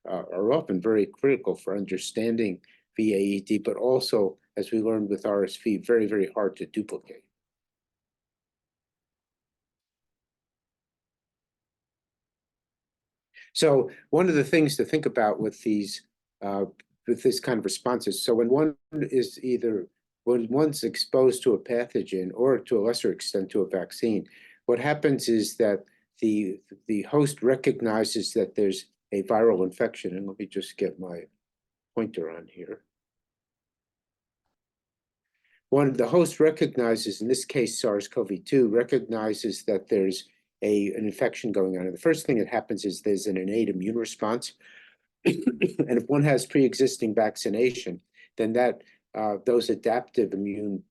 are often very critical for understanding VAED, but also, as we learned with RSV, very, very hard to duplicate. So one of the things to think about with these, with this kind of responses, so when one's exposed to a pathogen or to a lesser extent to a vaccine, what happens is that the host recognizes that there's a viral infection. And let me just get my pointer on here. The host recognizes, in this case, SARS-CoV-2, recognizes that there's an infection going on. And the first thing that happens is there's an innate immune response. And if one has pre-existing vaccination, then those adaptive immune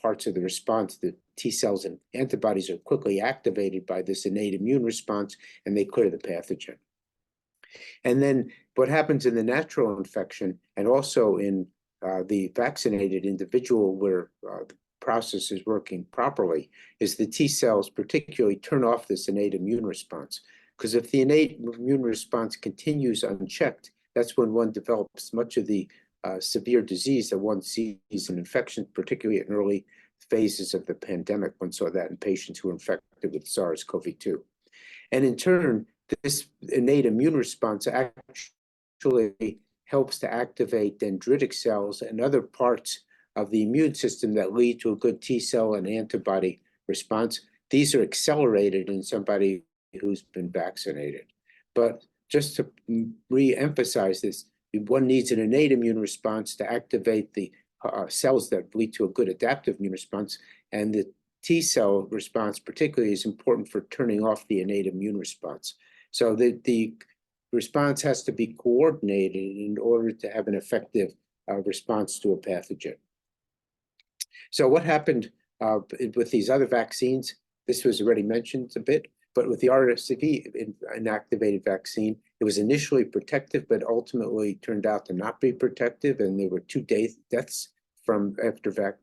parts of the response, the T cells and antibodies, are quickly activated by this innate immune response, and they clear the pathogen. And then what happens in the natural infection and also in the vaccinated individual where the process is working properly is the T cells particularly turn off this innate immune response. Because if the innate immune response continues unchecked, that's when one develops much of the severe disease that one sees in infections, particularly in early phases of the pandemic. One saw that in patients who were infected with SARS-CoV-2. And in turn, this innate immune response actually helps to activate dendritic cells and other parts of the immune system that lead to a good T cell and antibody response. These are accelerated in somebody who's been vaccinated. But just to re-emphasize this, one needs an innate immune response to activate the cells that lead to a good adaptive immune response. And the T cell response particularly is important for turning off the innate immune response. So the response has to be coordinated in order to have an effective response to a pathogen. So what happened with these other vaccines? This was already mentioned a bit, but with the RSV inactivated vaccine, it was initially protective, but ultimately turned out to not be protective, and there were 2 deaths from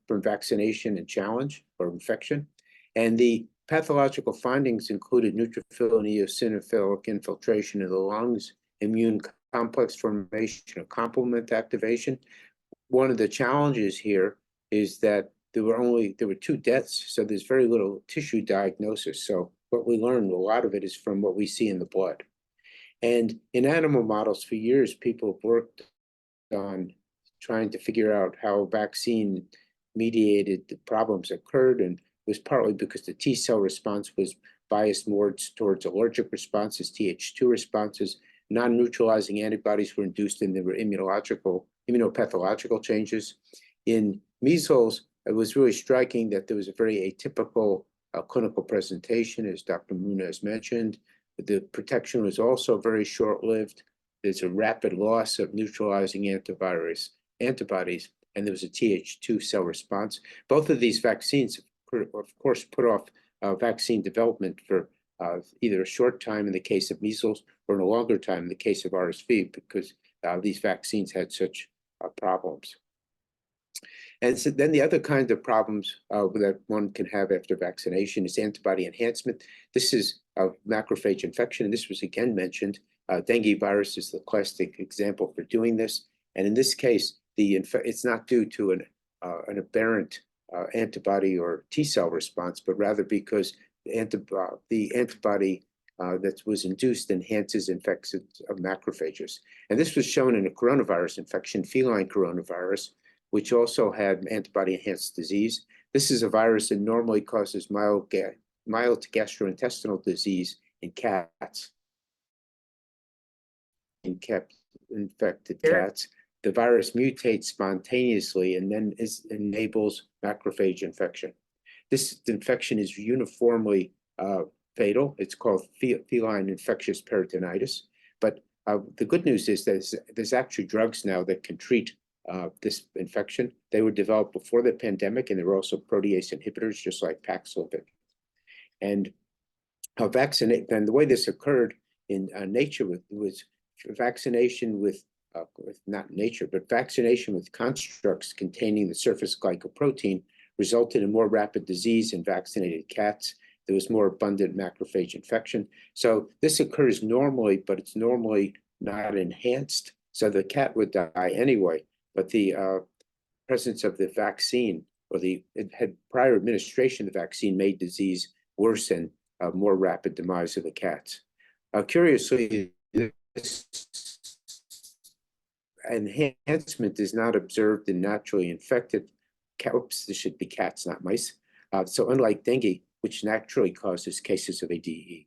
vaccination and challenge or infection. And the pathological findings included neutrophil and eosinophilic infiltration of the lungs, immune complex formation, or complement activation. One of the challenges here is that there were 2 deaths, so there's very little tissue diagnosis. So what we learned, a lot of it is from what we see in the blood. And in animal models for years, people have worked on trying to figure out how vaccine-mediated problems occurred, and it was partly because the T cell response was biased more towards allergic responses, Th2 responses. Non-neutralizing antibodies were induced, and there were immunopathological changes. In measles, it was really striking that there was a very atypical clinical presentation, as Dr. Muñoz mentioned. The protection was also very short-lived. There's a rapid loss of neutralizing antibodies. and there was a Th2 cell response. Both of these vaccines, of course, put off vaccine development for either a short time in the case of measles or in a longer time in the case of RSV, because these vaccines had such problems. And so then the other kind of problems that one can have after vaccination is antibody enhancement. This is a macrophage infection, and this was again mentioned. Dengue virus is the classic example for doing this. And in this case, it's not due to an aberrant antibody or T cell response, but rather because the antibody that was induced enhances infections of macrophages. And this was shown in a coronavirus infection, feline coronavirus, which also had antibody-enhanced disease. This is a virus that normally causes mild to gastrointestinal disease in cats. In infected cats, the virus mutates spontaneously and then enables macrophage infection. This infection is uniformly fatal. It's called feline infectious peritonitis. But the good news is that there's actually drugs now that can treat this infection. They were developed before the pandemic, and they were also protease inhibitors, just like Paxlovid. And then the way this occurred in nature was vaccination with not nature, but vaccination with constructs containing the surface glycoprotein resulted in more rapid disease in vaccinated cats. There was more abundant macrophage infection. So this occurs normally, but it's normally not enhanced. So the cat would die anyway. But the presence of the vaccine or prior administration of the vaccine made disease worse and more rapid demise of the cats. Curiously, this enhancement is not observed in naturally infected cats. Oops, this should be cats, not mice. So unlike dengue, which naturally causes cases of ADE.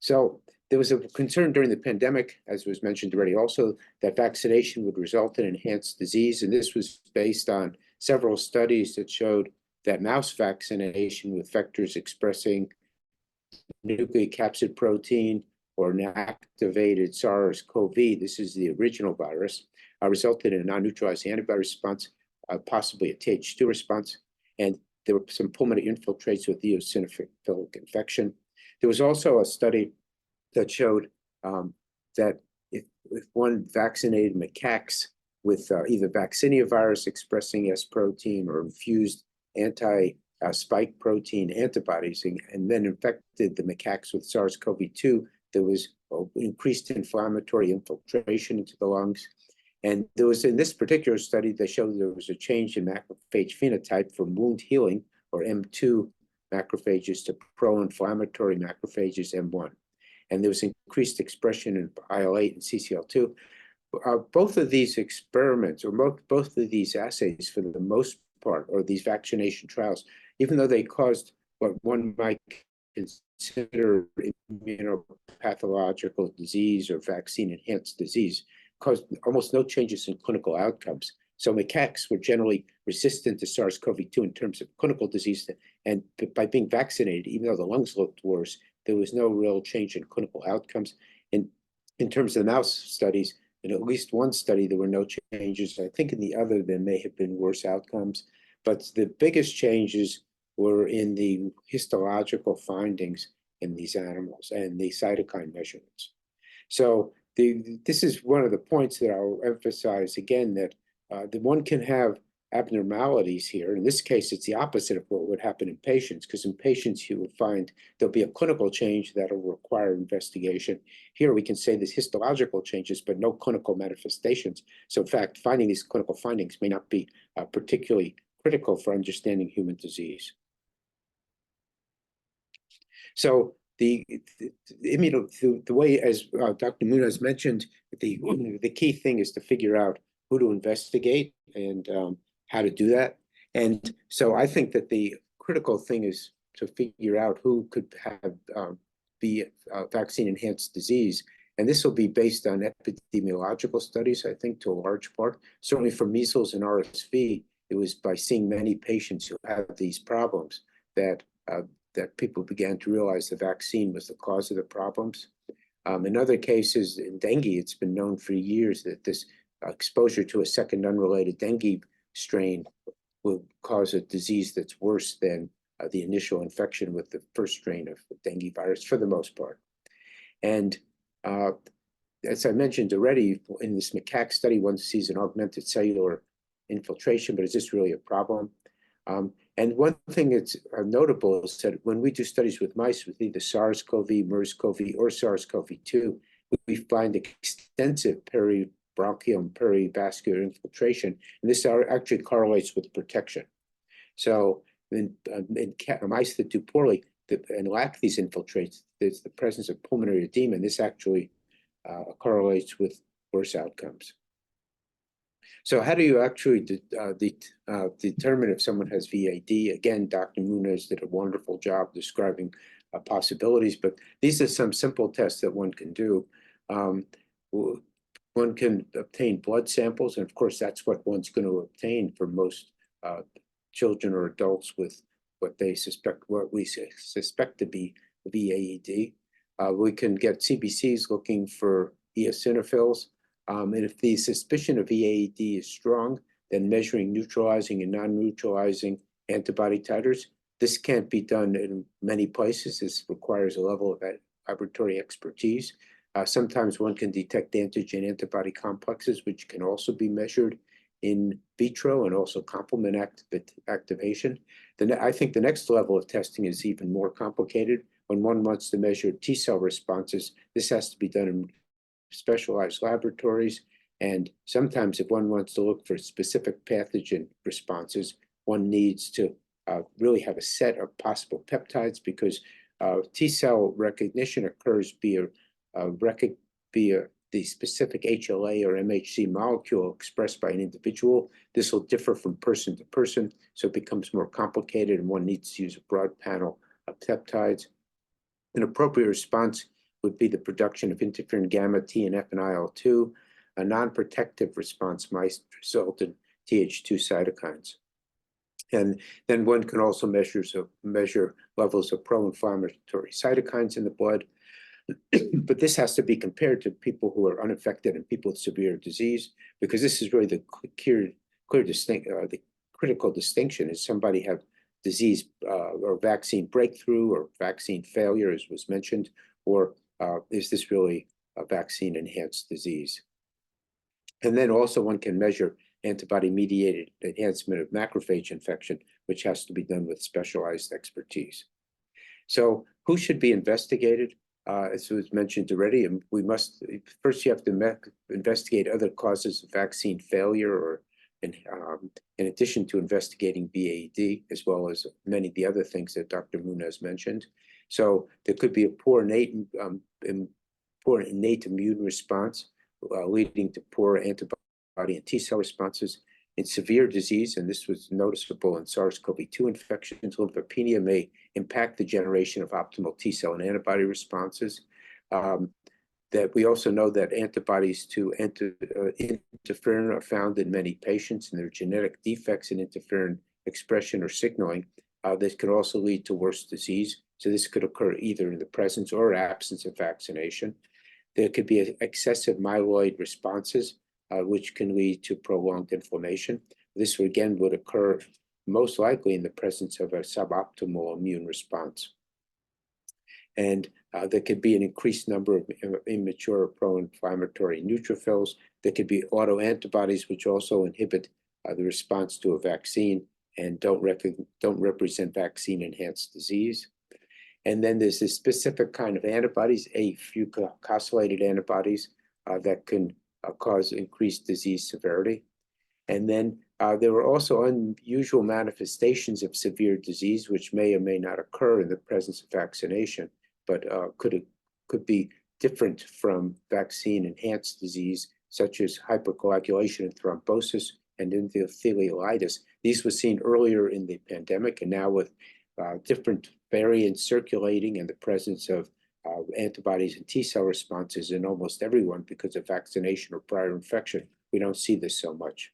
So there was a concern during the pandemic, as was mentioned already also, that vaccination would result in enhanced disease. And this was based on several studies that showed that mouse vaccination with vectors expressing nucleocapsid protein or an activated SARS-CoV, this is the original virus, resulted in a non-neutralizing antibody response, possibly a Th2 response. And there were some pulmonary infiltrates with eosinophilic infection. There was also a study that showed that if one vaccinated macaques with either vaccinia virus expressing S protein or infused anti-spike protein antibodies and then infected the macaques with SARS-CoV-2, there was increased inflammatory infiltration into the lungs. And there was, in this particular study, they showed there was a change in macrophage phenotype from wound healing, or M2 macrophages, to pro-inflammatory macrophages, M1. And there was increased expression in IL-8 and CCL2. Both of these experiments, or both of these assays, for the most part, or these vaccination trials, even though they caused what one might consider immunopathological disease or vaccine-enhanced disease, caused almost no changes in clinical outcomes. So macaques were generally resistant to SARS-CoV-2 in terms of clinical disease, and by being vaccinated, even though the lungs looked worse, there was no real change in clinical outcomes. In terms of the mouse studies, in at least one study, there were no changes. I think in the other, there may have been worse outcomes. But the biggest changes were in the histological findings in these animals and the cytokine measurements. So this is one of the points that I'll emphasize again, that the one can have abnormalities here. In this case, it's the opposite of what would happen in patients, because in patients, you would find there'll be a clinical change that'll require investigation. Here, we can say there's histological changes, but no clinical manifestations. So in fact, finding these clinical findings may not be particularly critical for understanding human disease. So the way, as Dr. Muñoz mentioned, the key thing is to figure out who to investigate and how to do that. And so I think that the critical thing is to figure out who could have be vaccine-enhanced disease. And this will be based on epidemiological studies, I think, to a large part. Certainly for measles and RSV, it was by seeing many patients who have these problems that people began to realize the vaccine was the cause of the problems. In other cases, in dengue, it's been known for years that this exposure to a second unrelated dengue strain will cause a disease that's worse than the initial infection with the first strain of the dengue virus for the most part. And as I mentioned already, in this macaque study, one sees an augmented cellular infiltration, but is this really a problem? And one thing that's notable is that when we do studies with mice with either SARS-CoV, MERS-CoV, or SARS-CoV-2, we find extensive peribronchial and perivascular infiltration, and this actually correlates with protection. So in mice that do poorly and lack these infiltrates, there's the presence of pulmonary edema, and this actually correlates with worse outcomes. So how do you actually determine if someone has VAD? Again, Dr. Muñoz did a wonderful job describing possibilities, but these are some simple tests that one can do. One can obtain blood samples, and of course, that's what one's going to obtain for most children or adults with what we suspect to be VAD. We can get CBCs looking for eosinophils. And if the suspicion of VAD is strong, then measuring neutralizing and non-neutralizing antibody titers. This can't be done in many places. This requires a level of laboratory expertise. Sometimes one can detect antigen antibody complexes, which can also be measured in vitro and also complement activation. Then I think the next level of testing is even more complicated. When one wants to measure T cell responses, this has to be done in specialized laboratories. And sometimes if one wants to look for specific pathogen responses, one needs to really have a set of possible peptides, because T cell recognition occurs via the specific HLA or MHC molecule expressed by an individual. This will differ from person to person, so it becomes more complicated, and one needs to use a broad panel of peptides. An appropriate response would be the production of interferon gamma, TNF, and IL-2. A non-protective response might result in Th2 cytokines. And then one can also measure levels of pro-inflammatory cytokines in the blood. But this has to be compared to people who are unaffected and people with severe disease, because this is really the critical distinction. Is somebody have disease or vaccine breakthrough or vaccine failure, as was mentioned, or is this really a vaccine-enhanced disease? And then also one can measure antibody-mediated enhancement of macrophage infection, which has to be done with specialized expertise. So who should be investigated? As was mentioned already, and we must first, you have to investigate other causes of vaccine failure, or in addition to investigating VAD, as well as many of the other things that Dr. Muñoz mentioned. So there could be a poor innate immune response, leading to poor antibody and T cell responses. In severe disease, and this was noticeable in SARS-CoV-2 infections, lymphopenia may impact the generation of optimal T cell and antibody responses. That we also know that antibodies to interferon are found in many patients, and there are genetic defects in interferon expression or signaling. This could also lead to worse disease. So this could occur either in the presence or absence of vaccination. There could be excessive myeloid responses, which can lead to prolonged inflammation. This again would occur most likely in the presence of a suboptimal immune response. And there could be an increased number of immature pro-inflammatory neutrophils. There could be autoantibodies, which also inhibit the response to a vaccine and don't represent vaccine-enhanced disease. And then there's this specific kind of antibodies, afucosylated antibodies, that can cause increased disease severity. And then there were also unusual manifestations of severe disease, which may or may not occur in the presence of vaccination, but could be different from vaccine-enhanced disease, such as hypercoagulation and thrombosis and endothelialitis. These were seen earlier in the pandemic, and now with different variants circulating and the presence of antibodies and T cell responses in almost everyone because of vaccination or prior infection, we don't see this so much.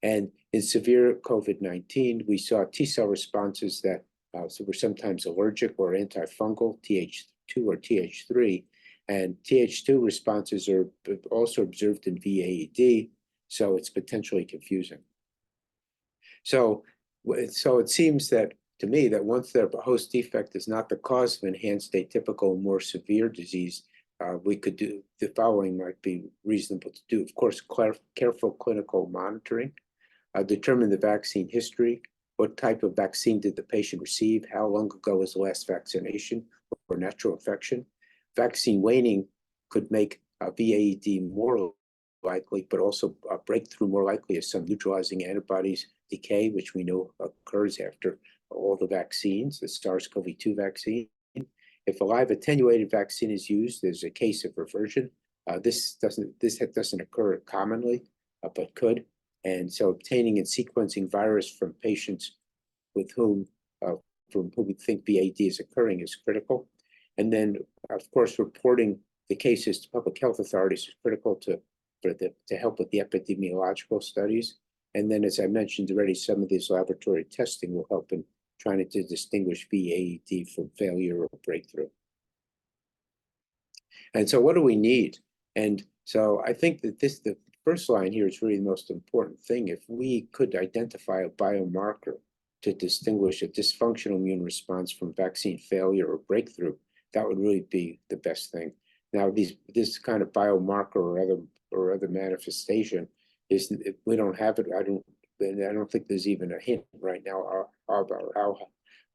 And in severe COVID-19, we saw T cell responses that were sometimes allergic or antifungal, Th2 or Th3, and Th2 responses are also observed in VAD. So it's potentially confusing. So it seems that to me that once the host defect is not the cause of enhanced atypical, more severe disease, we could do the following might be reasonable to do. Of course, careful clinical monitoring, determine the vaccine history, what type of vaccine did the patient receive, how long ago was the last vaccination or natural infection. Vaccine waning could make VAED more likely, but also breakthrough more likely as some neutralizing antibodies decay, which we know occurs after all the vaccines, the SARS-CoV-2 vaccine. If a live attenuated vaccine is used, there's a case of reversion. This doesn't occur commonly, but could. And so obtaining and sequencing virus from patients with whom we think VAD is occurring is critical. And then, of course, reporting the cases to public health authorities is critical to help with the epidemiological studies. And then, as I mentioned already, some of these laboratory testing will help in trying to distinguish VAD from failure or breakthrough. And so what do we need? And so I think that the first line here is really the most important thing. If we could identify a biomarker to distinguish a dysfunctional immune response from vaccine failure or breakthrough, that would really be the best thing. Now, this kind of biomarker or other manifestation is, if we don't have it, I don't think there's even a hint right now of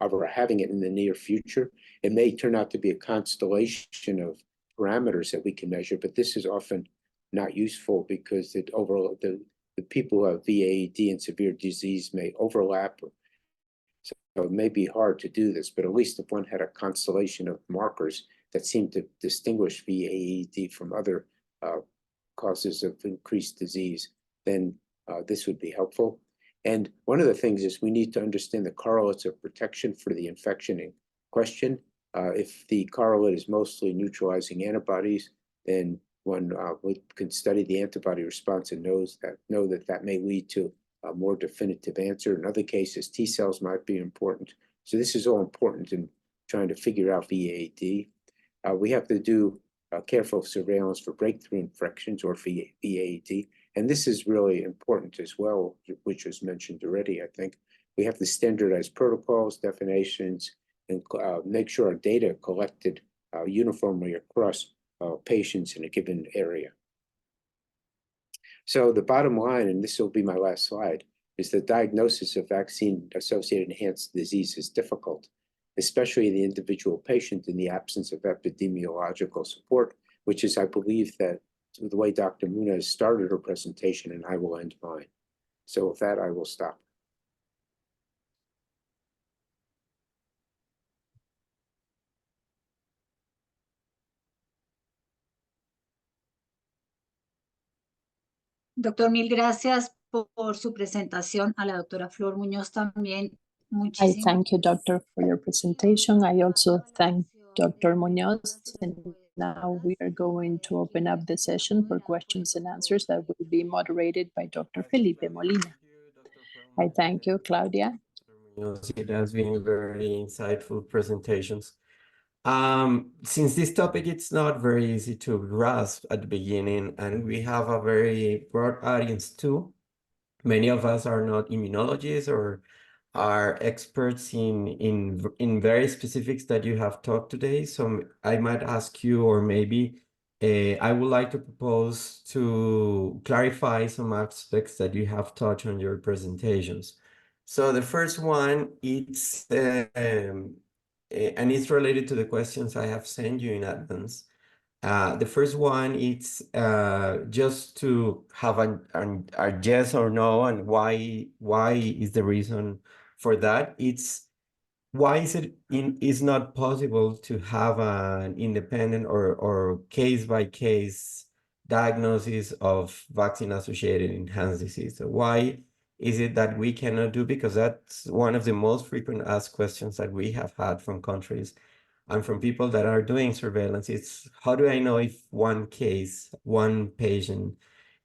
our having it in the near future. It may turn out to be a constellation of parameters that we can measure, but this is often not useful because the people who have VAD and severe disease may overlap. So it may be hard to do this, but at least if one had a constellation of markers that seem to distinguish VAD from other causes of increased disease, then this would be helpful. And one of the things is we need to understand the correlates of protection for the infection in question. If the correlate is mostly neutralizing antibodies, then one can study the antibody response and know that may lead to a more definitive answer. In other cases, T cells might be important. So this is all important in trying to figure out VAD. We have to do careful surveillance for breakthrough infections or VAD. And this is really important as well, which was mentioned already, I think. We have to standardize protocols, definitions, and make sure our data collected uniformly across patients in a given area. So the bottom line, and this will be my last slide, is the diagnosis of vaccine-associated enhanced disease is difficult, especially in the individual patient in the absence of epidemiological support, which is, I believe, that the way Dr. Muñoz started her presentation, and I will end mine. So with that, I will stop. Doctor, mil gracias por su presentación. A la doctora Flor Muñoz también. I Muchísimas thank you, Doctor, for your presentation. I also thank Dr. Muñoz. And now we are going to open up the session for questions and answers that will be moderated by Dr. Felipe Molina. I thank you, Claudia. It has been very insightful presentations. Since this topic, it's not very easy to grasp at the beginning, and we have a very broad audience too. Many of us are not immunologists or are experts in very specifics that you have taught today. So I might ask you, or maybe I would like to propose to clarify some aspects that you have touched on your presentations. So the first one, it's and it's related to the questions I have sent you in advance. The first one is just to have a yes or no, and why is the reason for that. It's why is not possible to have an independent or case-by-case diagnosis of vaccine-associated enhanced disease. So why is it that we cannot do? Because that's one of the most frequent asked questions that we have had from countries and from people that are doing surveillance. It's how do I know if one case, one patient,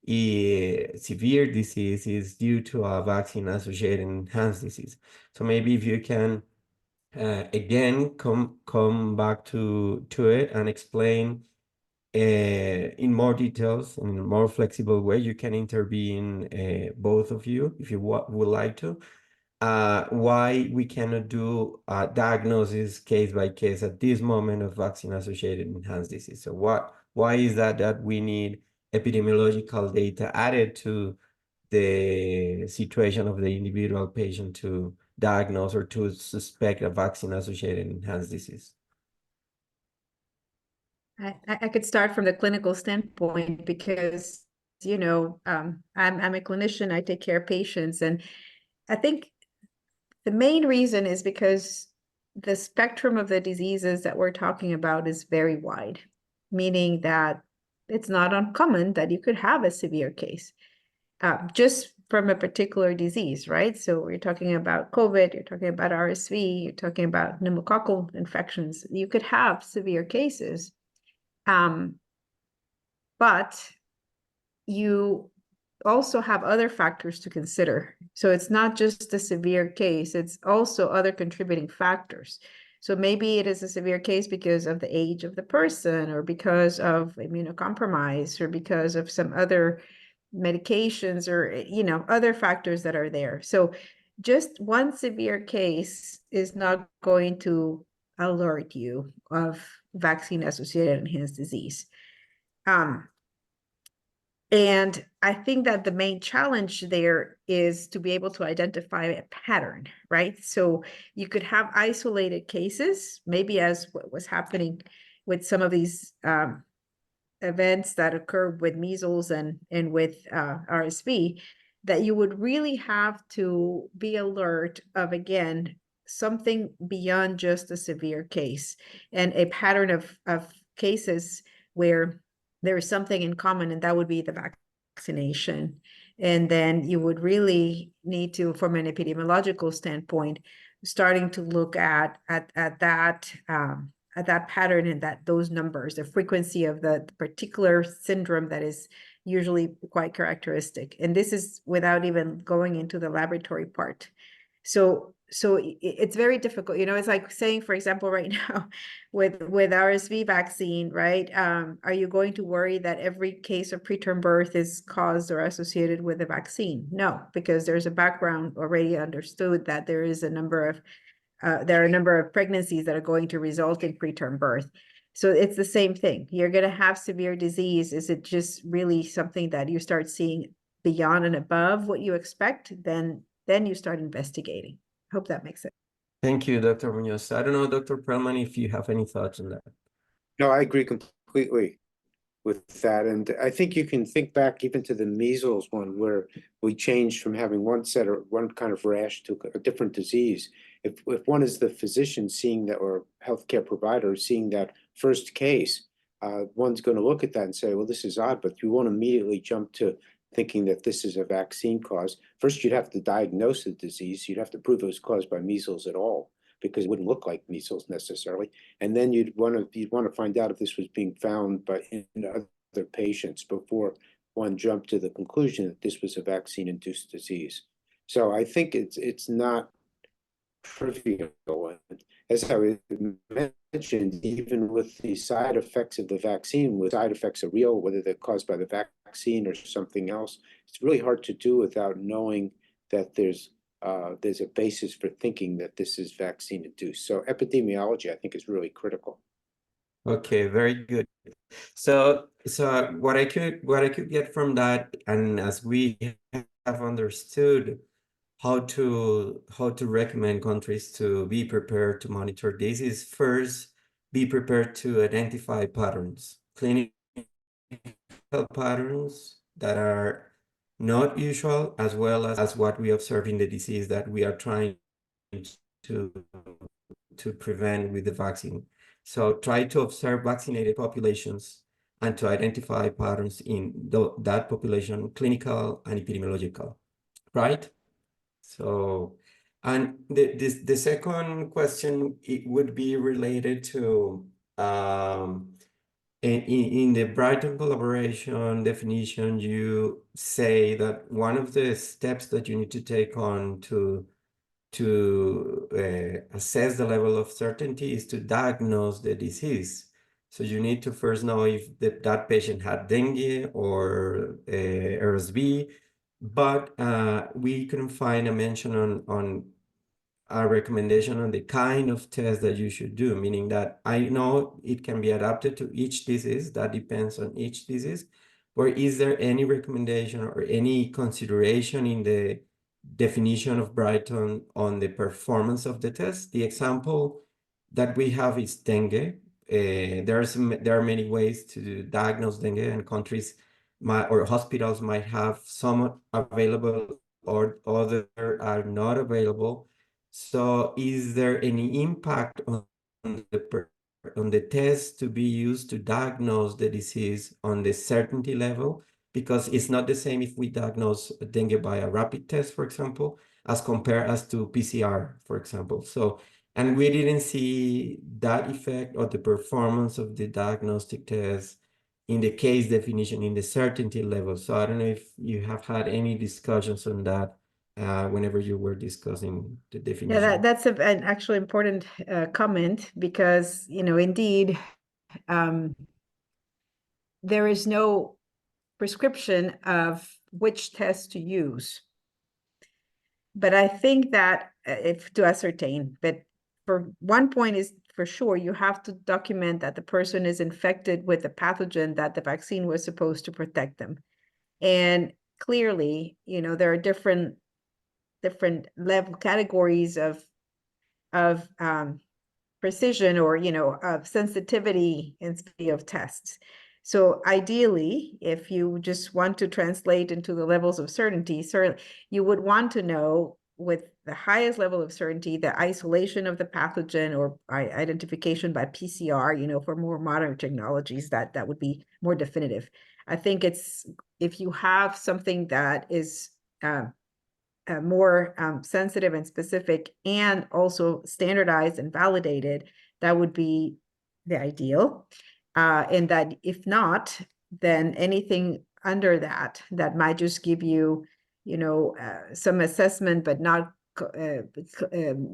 severe disease is due to a vaccine-associated enhanced disease? So maybe if you can again come back to it and explain in more details, in a more flexible way. You can intervene, both of you, if you would like to. Why we cannot do diagnosis case by case at this moment of vaccine-associated enhanced disease. So why is that we need epidemiological data added to the situation of the individual patient to diagnose or to suspect a vaccine-associated enhanced disease? I could start from the clinical standpoint because, you know, I'm a clinician, I take care of patients, and I think the main reason is because the spectrum of the diseases that we're talking about is very wide, meaning that it's not uncommon that you could have a severe case just from a particular disease, right? So we're talking about COVID, you're talking about RSV, you're talking about pneumococcal infections. You could have severe cases, but you also have other factors to consider. So it's not just a severe case, it's also other contributing factors. So maybe it is a severe case because of the age of the person, or because of immunocompromise, or because of some other medications, or, you know, other factors that are there. So just one severe case is not going to alert you of vaccine-associated enhanced disease. And I think that the main challenge there is to be able to identify a pattern, right? So you could have isolated cases, maybe as what was happening with some of these events that occur with measles and with RSV, that you would really have to be alert of, again, something beyond just a severe case, and a pattern of cases where there is something in common, and that would be the vaccination. And then you would really need to, from an epidemiological standpoint, starting to look at that pattern and those numbers, the frequency of the particular syndrome that is usually quite characteristic. And this is without even going into the laboratory part. So it's very difficult. You know, it's like saying, for example, right now with RSV vaccine, right? Are you going to worry that every case of preterm birth is caused or associated with the vaccine? No, because there's a background already understood that there is a number of there are a number of pregnancies that are going to result in preterm birth. So it's the same thing. You're going to have severe disease. Is it just really something that you start seeing beyond and above what you expect? Then you start investigating. Hope that makes sense. Thank you, Dr. Muñoz. I don't know, Dr. Perlman, if you have any thoughts on that. No, I agree completely with that. And I think you can think back even to the measles one, where we changed from having one kind of rash to a different disease. If one is the physician seeing that, or healthcare provider seeing that first case, one's going to look at that and say, well, this is odd, but you won't immediately jump to thinking that this is a vaccine cause. First, you'd have to diagnose the disease. You'd have to prove it was caused by measles at all, because it wouldn't look like measles necessarily. And then you'd want to find out if this was being found in other patients before one jumped to the conclusion that this was a vaccine-induced disease. So I think it's not trivial. As I mentioned, even with the side effects of the vaccine, with side effects are real, whether they're caused by the vaccine or something else, it's really hard to do without knowing that there's a basis for thinking that this is vaccine induced. So epidemiology, I think, is really critical. Okay, very good. So what I could get from that, and as we have understood how to recommend countries to be prepared to monitor this, is first be prepared to identify patterns, clinical patterns that are not usual, as well as what we observe in the disease that we are trying to prevent with the vaccine. So try to observe vaccinated populations and to identify patterns in that population, clinical and epidemiological, right? So, and the second question, it would be related to in the Brighton collaboration definition, you say that one of the steps that you need to take on to assess the level of certainty is to diagnose the disease. So you need to first know if that patient had dengue or RSV, but we couldn't find a mention on a recommendation on the kind of test that you should do, meaning that I know it can be adapted to each disease, that depends on each disease, or is there any recommendation or any consideration in the definition of Brighton on the performance of the test? The example that we have is dengue. There are many ways to diagnose dengue, and countries or hospitals might have some available or other are not available. So is there any impact on the test to be used to diagnose the disease on the certainty level? Because it's not the same if we diagnose dengue by a rapid test, for example, as compared as to PCR, for example. So, and we didn't see that effect of the performance of the diagnostic test in the case definition, in the certainty level. So I don't know if you have had any discussions on that whenever you were discussing the definition. Yeah, that's an actually important comment, because, indeed, there is no prescription of which test to use. But I think that if to ascertain, but for one point is for sure, you have to document that the person is infected with the pathogen that the vaccine was supposed to protect them. And clearly, there are different level categories of precision or, of sensitivity of tests. So ideally, if you just want to translate into the levels of certainty, certainly you would want to know with the highest level of certainty the isolation of the pathogen or identification by PCR, for more modern technologies, that would be more definitive. I think if you have something that is more sensitive and specific and also standardized and validated, that would be the ideal. And that if not, then anything under that might just give you, some assessment, but not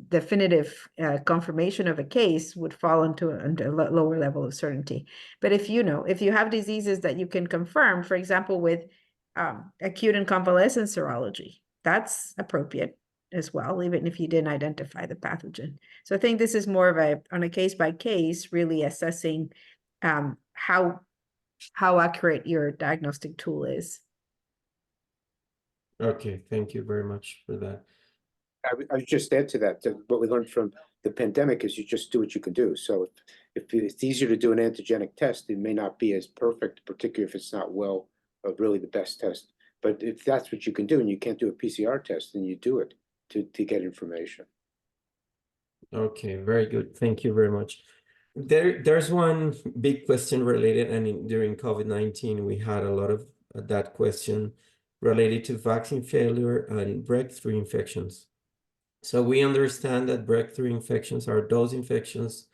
definitive confirmation of a case, would fall into a lower level of certainty. But if you have diseases that you can confirm, for example, with acute and convalescent serology, that's appropriate as well, even if you didn't identify the pathogen. So I think this is more of on a case by case, really assessing how accurate your diagnostic tool is. Okay, thank you very much for that. I would just add to that what we learned from the pandemic is you just do what you can do. So if it's easier to do an antigenic test, it may not be as perfect, particularly if it's not really the best test. But if that's what you can do and you can't do a PCR test, then you do it to get information. Okay, very good. Thank you very much. There's one big question related, and during COVID-19, we had a lot of that question related to vaccine failure and breakthrough infections. So we understand that breakthrough infections are those infections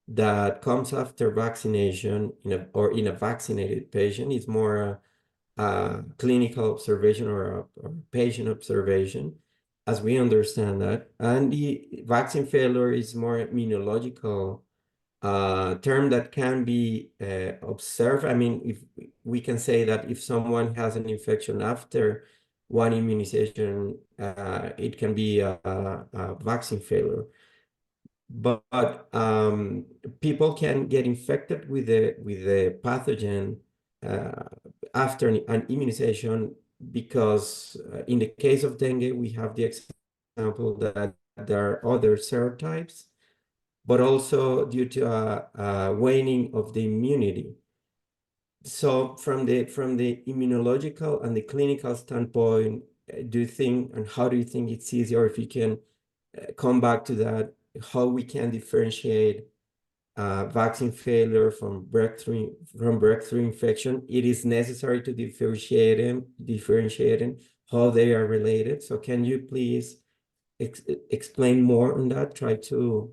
that comes after vaccination in a vaccinated patient. It's more a clinical observation or a patient observation, as we understand that. And the vaccine failure is more immunological term that can be observed. I mean, if we can say that if someone has an infection after one immunization, it can be a vaccine failure. But people can get infected with the pathogen after an immunization, because in the case of dengue, we have the example that there are other serotypes, but also due to a waning of the immunity. So from the immunological and the clinical standpoint, do you think, and how do you think it's easier, if you can come back to that, how we can differentiate vaccine failure from breakthrough infection? It is necessary to differentiate them, how they are related. So can you please explain more on that? Try to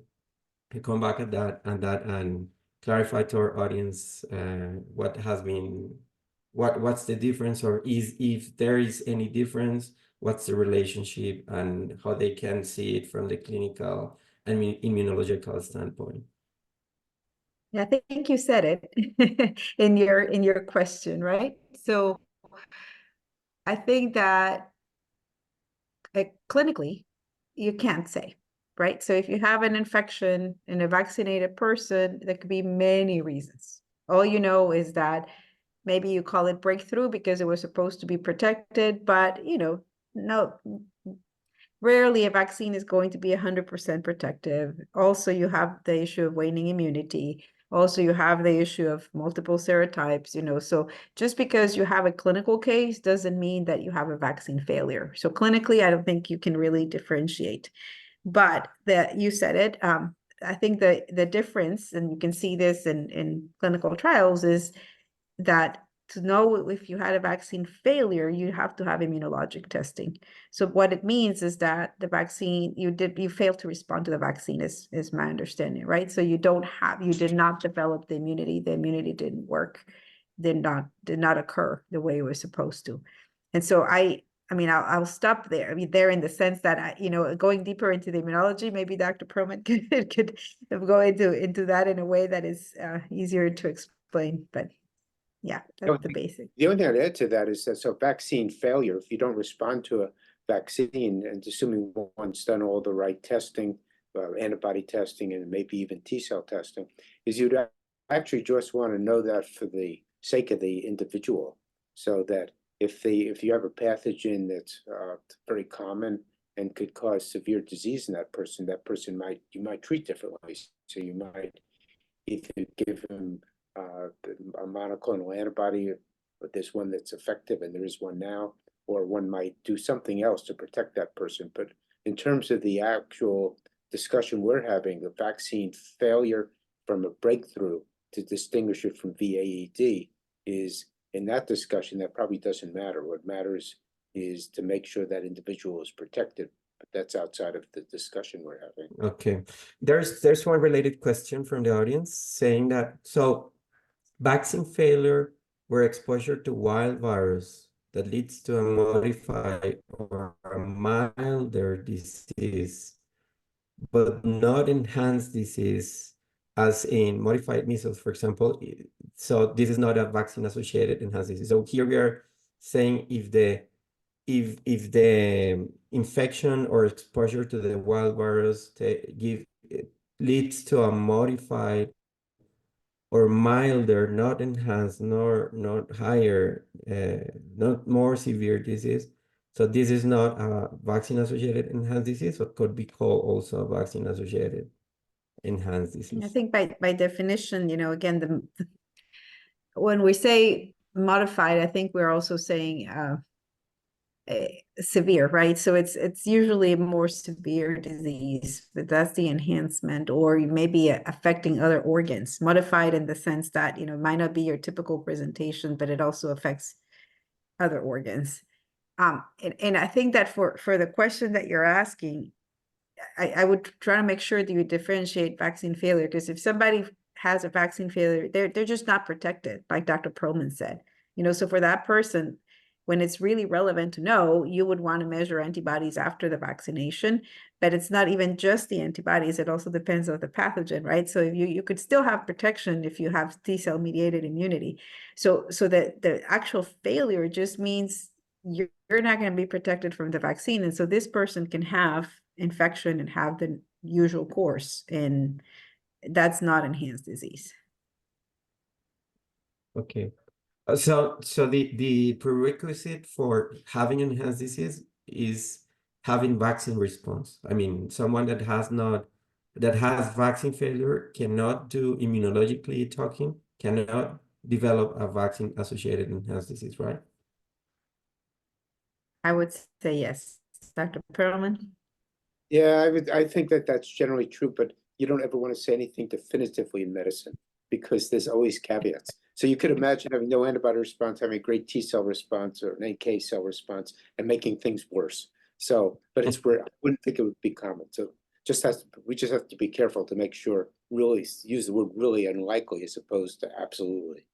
come back at that and clarify to our audience what's the difference, or if there is any difference, what's the relationship, and how they can see it from the clinical and immunological standpoint. Yeah, I think you said it in your question, right? So I think that clinically, you can't say, right? So if you have an infection in a vaccinated person, there could be many reasons. All you know is that maybe you call it breakthrough because it was supposed to be protected, but no, rarely a vaccine is going to be 100% protective. Also, you have the issue of waning immunity. Also, you have the issue of multiple serotypes, so just because you have a clinical case doesn't mean that you have a vaccine failure. So clinically, I don't think you can really differentiate. But you said it, I think the difference, and you can see this in clinical trials, is that to know if you had a vaccine failure, you have to have immunologic testing. So what it means is that the vaccine, you failed to respond to the vaccine, is my understanding, right? So you did not develop the immunity didn't work, did not occur the way it was supposed to. And so I'll stop there. I mean, there in the sense that going deeper into the immunology, maybe Dr. Perlman could go into that in a way that is easier to explain, but yeah, that's the basic. The only thing I'd add to that is that vaccine failure, if you don't respond to a vaccine, and assuming one's done all the right testing, antibody testing, and maybe even T-cell testing, is you'd actually just want to know that for the sake of the individual, so that if you have a pathogen that's very common and could cause severe disease in that person you might treat differently. So you might either give them a monoclonal antibody, but there's one that's effective and there is one now, or one might do something else to protect that person. But in terms of the actual discussion we're having, the vaccine failure from a breakthrough, to distinguish it from VAED, is in that discussion that probably doesn't matter. What matters is to make sure that individual is protected. But that's outside of the discussion we're having. Okay, there's one related question from the audience saying that, so vaccine failure where exposure to wild virus that leads to a modified or a milder disease, but not enhanced disease, as in modified measles, for example. So this is not a vaccine-associated enhanced disease. So here we are saying if the infection or exposure to the wild virus leads to a modified or milder, not enhanced, not higher, not more severe disease. So this is not a vaccine-associated enhanced disease, but could be called also a vaccine-associated enhanced disease. I think by definition, again, when we say modified, I think we're also saying severe, right? So it's usually a more severe disease, but that's the enhancement, or maybe affecting other organs. Modified in the sense that it might not be your typical presentation, but it also affects other organs. And I think that for the question that you're asking, I would try to make sure that you differentiate vaccine failure, because if somebody has a vaccine failure, they're just not protected, like Dr. Perlman said. So for that person, when it's really relevant to know, you would want to measure antibodies after the vaccination, but it's not even just the antibodies, it also depends on the pathogen, right? So you could still have protection if you have T-cell mediated immunity. So that the actual failure just means you're not going to be protected from the vaccine. And so this person can have infection and have the usual course, and that's not enhanced disease. Okay. So the prerequisite for having enhanced disease is having vaccine response. I mean, someone that has vaccine failure cannot do immunologically talking, cannot develop a vaccine-associated enhanced disease, right? I would say yes. Dr. Perlman? Yeah, I think that that's generally true, but you don't ever want to say anything definitively in medicine because there's always caveats. So you could imagine having no antibody response, having a great T-cell response or an NK cell response, and making things worse. So, but it's rare. I wouldn't think it would be common. So we just have to be careful to make sure, really use the word really unlikely as opposed to absolutely.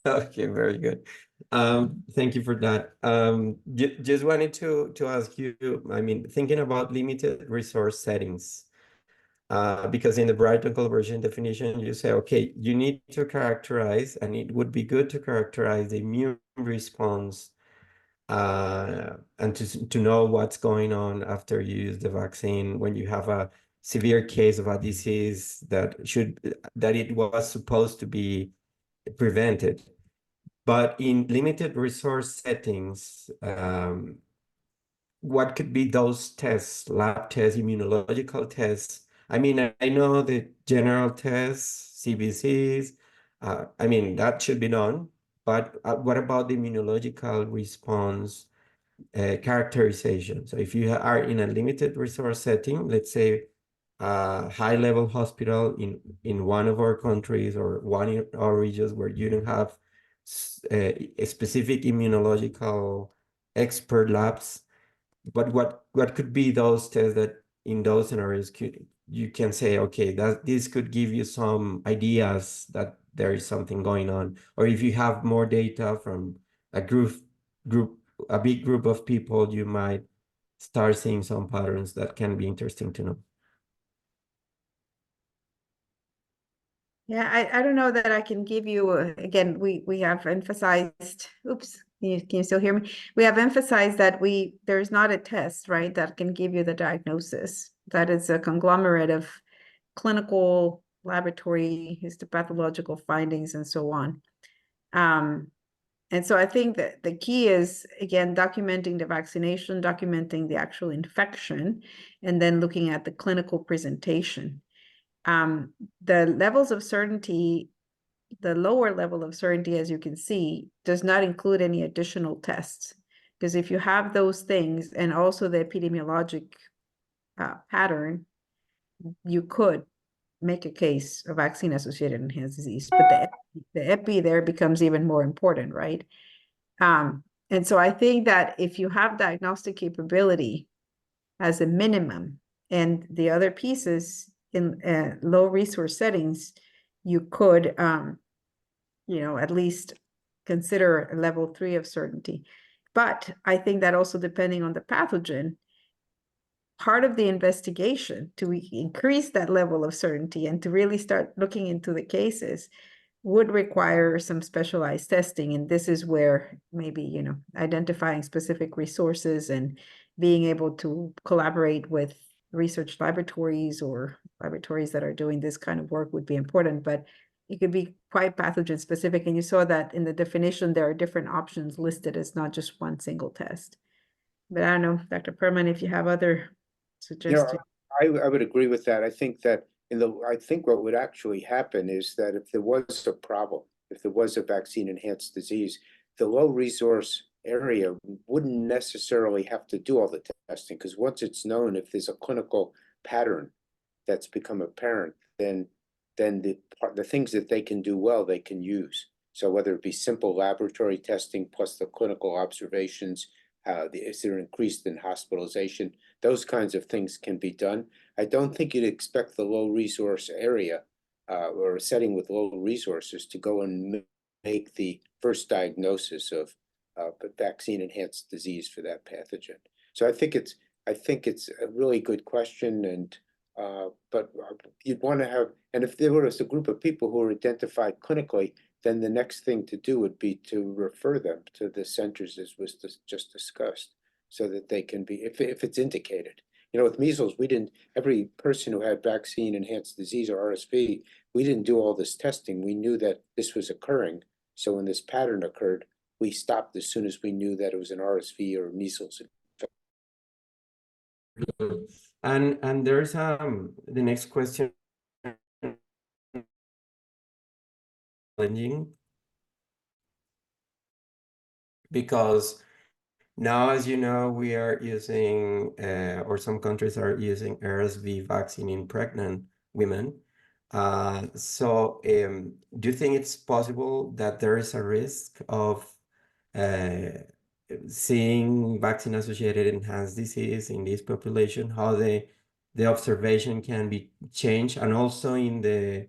Okay, very good. Thank you for that. Just wanted to ask you, I mean, thinking about limited resource settings, Because in the Brighton collaboration definition, you say, okay, you need to characterize, and it would be good to characterize the immune response and to know what's going on after you use the vaccine when you have a severe case of a disease that it was supposed to be prevented. But in limited resource settings, what could be those tests, lab tests, immunological tests? I mean, I know the general tests, CBCs, I mean, that should be done, but what about the immunological response characterization? So if you are in a limited resource setting, let's say a high-level hospital in one of our countries or one in our regions where you don't have a specific immunological expert labs, but what could be those tests that in those scenarios you can say, okay, this could give you some ideas that there is something going on, or if you have more data from a big group of people, you might start seeing some patterns that can be interesting to know. Yeah, I don't know that I can give you, again, we have emphasized, oops, can you still hear me? We have emphasized that there's not a test, right, that can give you the diagnosis. That is a conglomerate of clinical, laboratory, histopathological findings, and so on. And so I think that the key is, again, documenting the vaccination, documenting the actual infection, and then looking at the clinical presentation. The levels of certainty, the lower level of certainty, as you can see, does not include any additional tests. Because if you have those things and also the epidemiologic pattern, you could make a case of vaccine-associated enhanced disease. But the epi there becomes even more important, right? And so I think that if you have diagnostic capability as a minimum, and the other pieces in low resource settings, you could, at least consider a level 3 of certainty. But I think that also depending on the pathogen, part of the investigation to increase that level of certainty and to really start looking into the cases would require some specialized testing. And this is where maybe, identifying specific resources and being able to collaborate with research laboratories or laboratories that are doing this kind of work would be important, but it could be quite pathogen specific. And you saw that in the definition, there are different options listed as not just one single test. But I don't know, Dr. Perlman, if you have other suggestions. I would agree with that. I think that I think what would actually happen is that if there was a problem, if there was a vaccine enhanced disease, the low resource area wouldn't necessarily have to do all the testing, because once it's known, if there's a clinical pattern that's become apparent, then the things that they can do well, they can use. So whether it be simple laboratory testing plus the clinical observations, is there increased in hospitalization, those kinds of things can be done. I don't think you'd expect the low resource area or a setting with low resources to go and make the first diagnosis of vaccine enhanced disease for that pathogen. So I think it's a really good question, and but you'd want to have, and if there was a group of people who were identified clinically, then the next thing to do would be to refer them to the centers as was just discussed, so that they can be, if it's indicated. With measles, every person who had vaccine enhanced disease or RSV, we didn't do all this testing. We knew that this was occurring. So when this pattern occurred, we stopped as soon as we knew that it was an RSV or measles. And there's the next question. Challenging, because now, as you know, we are using, or some countries are using RSV vaccine in pregnant women. So do you think it's possible that there is a risk of seeing vaccine-associated enhanced disease in this population, how the observation can be changed, and also in the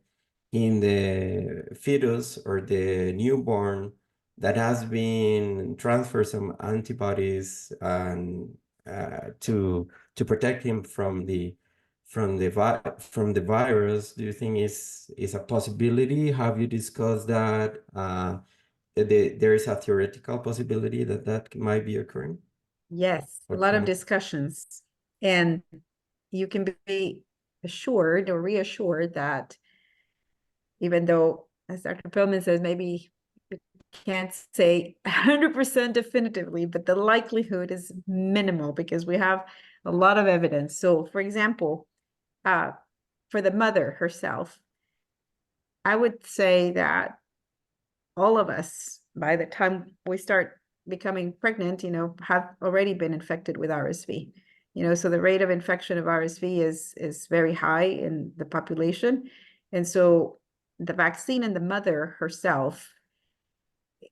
fetus or the newborn that has been transferred some antibodies and to protect him from the from the virus, do you think is a possibility? Have you discussed that? There is a theoretical possibility that that might be occurring? Yes, a What lot of kind of- discussions. And you can be assured or reassured that even though, as Dr. Perlman says, maybe you can't say 100% definitively, but the likelihood is minimal because we have a lot of evidence. So, for example, for the mother herself, I would say that all of us, by the time we start becoming pregnant, have already been infected with RSV. So the rate of infection of RSV is very high in the population. And so the vaccine in the mother herself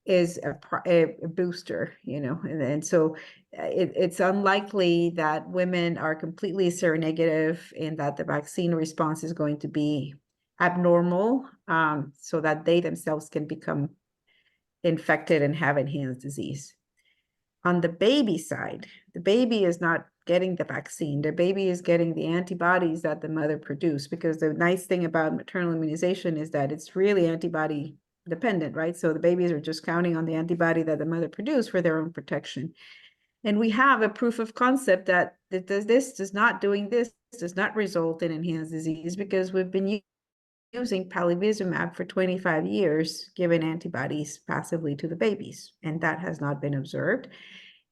is a booster, and so it's unlikely that women are completely seronegative and that the vaccine response is going to be abnormal, so that they themselves can become infected and have enhanced disease. On the baby side, the baby is not getting the vaccine. The baby is getting the antibodies that the mother produced, because the nice thing about maternal immunization is that it's really antibody dependent, right? So the babies are just counting on the antibody that the mother produced for their own protection. And we have a proof of concept that does not result in enhanced disease, because we've been using palivizumab for 25 years, giving antibodies passively to the babies, and that has not been observed.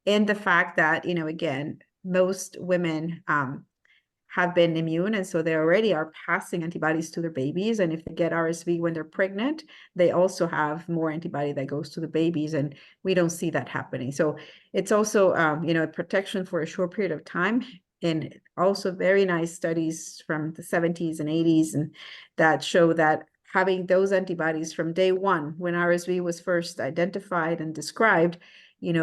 And the fact that, again, most women have been immune, and so they already are passing antibodies to their babies, and if they get RSV when they're pregnant, they also have more antibody that goes to the babies, and we don't see that happening. So it's also, a protection for a short period of time, and also very nice studies from the 70s and 80s and that show that having those antibodies from day one, when RSV was first identified and described,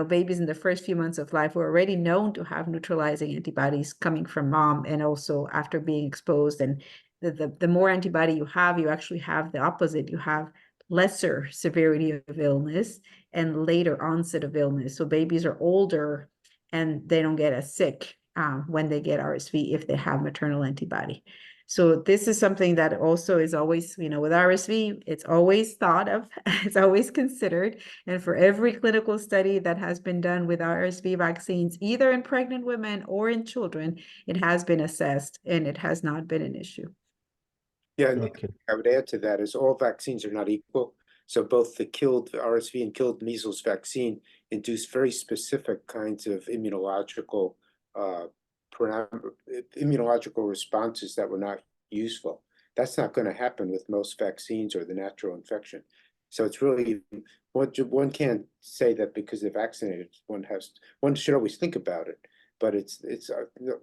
babies in the first few months of life were already known to have neutralizing antibodies coming from mom, and also after being exposed. And the more antibody you have, you actually have the opposite. You have lesser severity of illness and later onset of illness. So babies are older and they don't get as sick when they get RSV if they have maternal antibody. So this is something that also is always, with RSV, it's always thought of, it's always considered. And for every clinical study that has been done with RSV vaccines, either in pregnant women or in children, it has been assessed and it has not been an issue. Yeah, and Okay. I would add to that is all vaccines are not equal. So both the killed RSV and killed measles vaccine induce very specific kinds of immunological responses that were not useful. That's not going to happen with most vaccines or the natural infection. So it's really, one can't say that because they're vaccinated, one should always think about it, but it's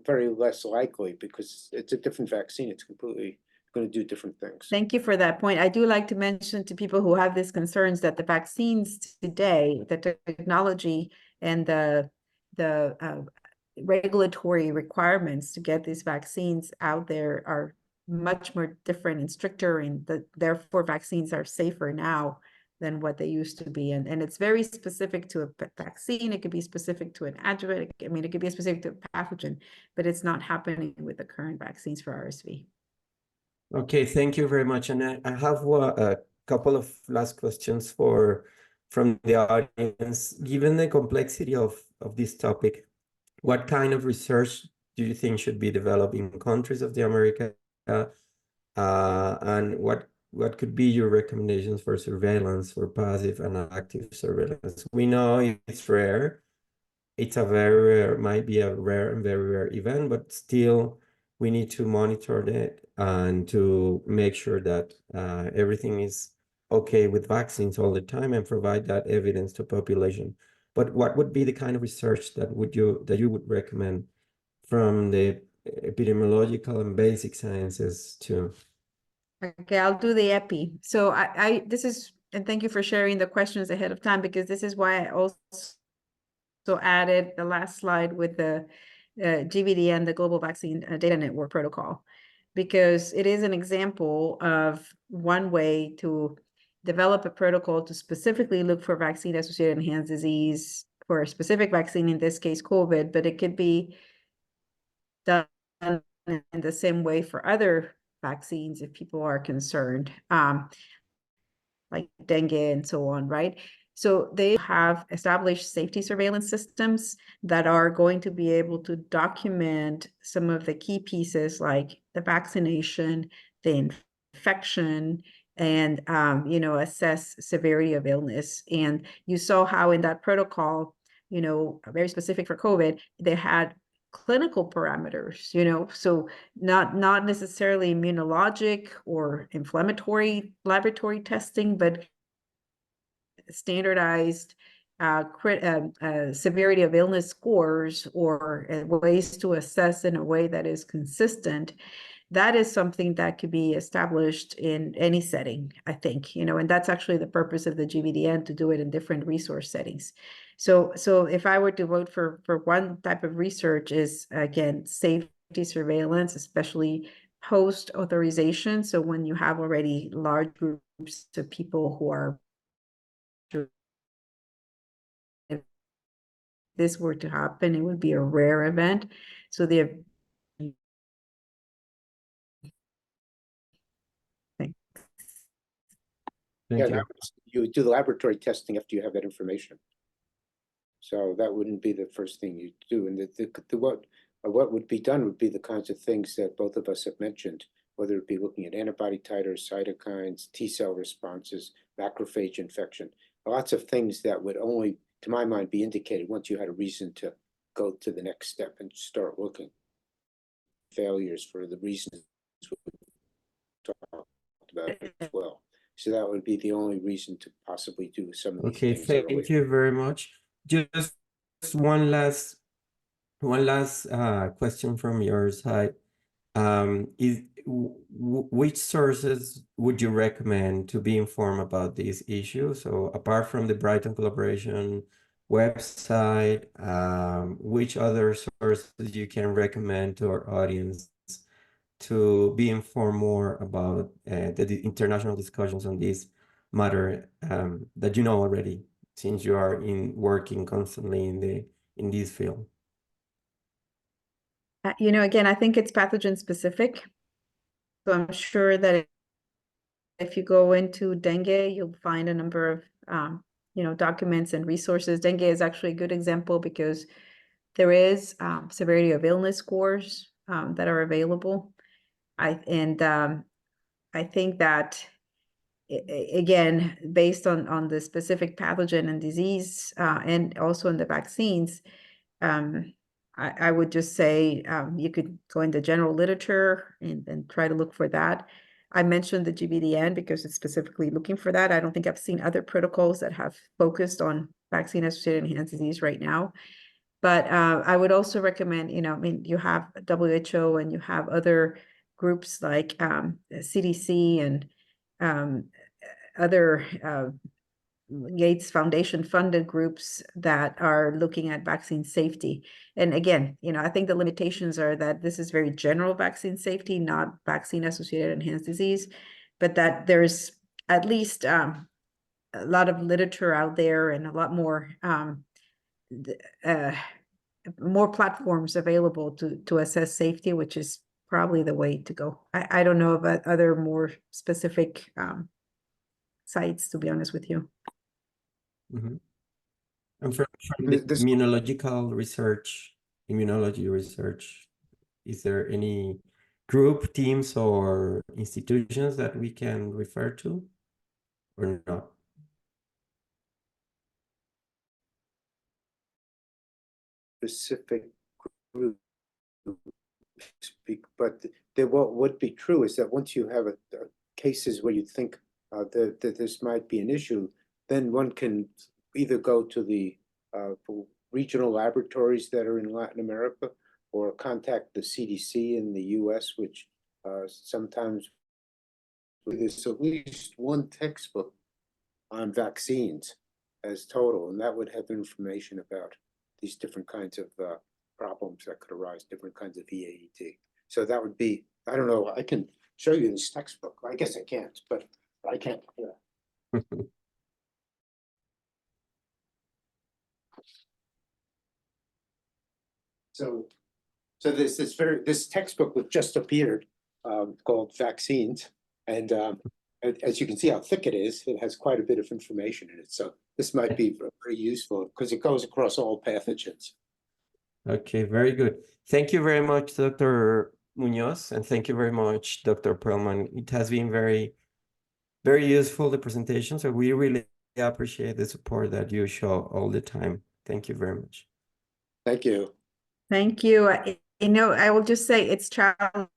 very less likely because it's a different vaccine. It's completely going to do different things. Thank you for that point. I do like to mention to people who have these concerns that the vaccines today, the technology and the regulatory requirements to get these vaccines out there are much more different and stricter, and therefore vaccines are safer now than what they used to be. And it's very specific to a vaccine. It could be specific to an adjuvant. It could be specific to a pathogen, but it's not happening with the current vaccines for RSV. Okay, thank you very much. And I have a couple of last questions from the audience. Given the complexity of this topic, what kind of research do you think should be developed in countries of the America? And what could be your recommendations for surveillance, for passive and active surveillance? We know it's rare. It's a very rare, might be a rare and very rare event, but still we need to monitor it and to make sure that everything is okay with vaccines all the time and provide that evidence to population. But what would be the kind of research that you would recommend from the epidemiological and basic sciences too? Okay, I'll do the epi. So and thank you for sharing the questions ahead of time, because this is why I also added the last slide with the GVD and the Global Vaccine Data Network Protocol, because it is an example of one way to develop a protocol to specifically look for vaccine-associated enhanced disease for a specific vaccine, in this case COVID, but it could be done in the same way for other vaccines if people are concerned, like dengue and so on, right? So they have established safety surveillance systems that are going to be able to document some of the key pieces like the vaccination, the infection, and assess severity of illness. And you saw how in that protocol, very specific for COVID, they had clinical parameters, so not necessarily immunologic or inflammatory laboratory testing, but standardized severity of illness scores or ways to assess in a way that is consistent. That is something that could be established in any setting, I think, and that's actually the purpose of the GVDN, to do it in different resource settings. So if I were to vote for one type of research, is again safety surveillance, especially post authorization. So when you have already large groups of people who are, if this were to happen, it would be a rare event. So the Thank you. You do the laboratory testing after you have that information. So that wouldn't be the first thing you do. And what would be done would be the kinds of things that both of us have mentioned, whether it be looking at antibody titers, cytokines, T-cell responses, macrophage infection, lots of things that would only, to my mind, be indicated once you had a reason to go to the next step and start looking. Failures for the reasons we talked about as well. So that would be the only reason to possibly do some of these things. Okay, thank you very much. Just one last question from your side. Which sources would you recommend to be informed about this issue? So apart from the Brighton Collaboration website, which other sources you can recommend to our audience to be informed more about the international discussions on this matter that you know already, since you are working constantly in this field? Again, I think it's pathogen specific. So I'm sure that if you go into dengue, you'll find a number of documents and resources. Dengue is actually a good example because there is severity of illness scores that are available. I think that again, based on the specific pathogen and disease, and also in the vaccines, I would just say you could go in the general literature and try to look for that. I mentioned the GVDN because it's specifically looking for that. I don't think I've seen other protocols that have focused on vaccine-associated enhanced disease right now. But I would also recommend, you have WHO and you have other groups like CDC and other Gates Foundation funded groups that are looking at vaccine safety. And again, I think the limitations are that this is very general vaccine safety, not vaccine-associated enhanced disease, but that there's at least a lot of literature out there and a lot more platforms available to assess safety, which is probably the way to go. I don't know about other more specific sites, to be honest with you. Mm-hmm. And from the immunology research, is there any group, teams, or institutions that we can refer to, or not? Specific group, but what would be true is that once you have cases where you think that this might be an issue, then one can either go to the regional laboratories that are in Latin America, or contact the CDC in the US, which sometimes there's at least one textbook on vaccines as total, and that would have information about these different kinds of problems that could arise, different kinds of VAET. So that would be, I don't know, I can show you this textbook. I guess I can't, but I can't. Yeah. So So this textbook was just appeared called Vaccines, and as you can see how thick it is, it has quite a bit of information in it. So this might be very useful because it goes across all pathogens. Okay, very good. Thank you very much, Dr. Muñoz, and thank you very much, Dr. Perlman. It has been very useful, the presentation, so we really appreciate the support that you show all the time. Thank you very much. Thank you. Thank you. I will just say it's challenging,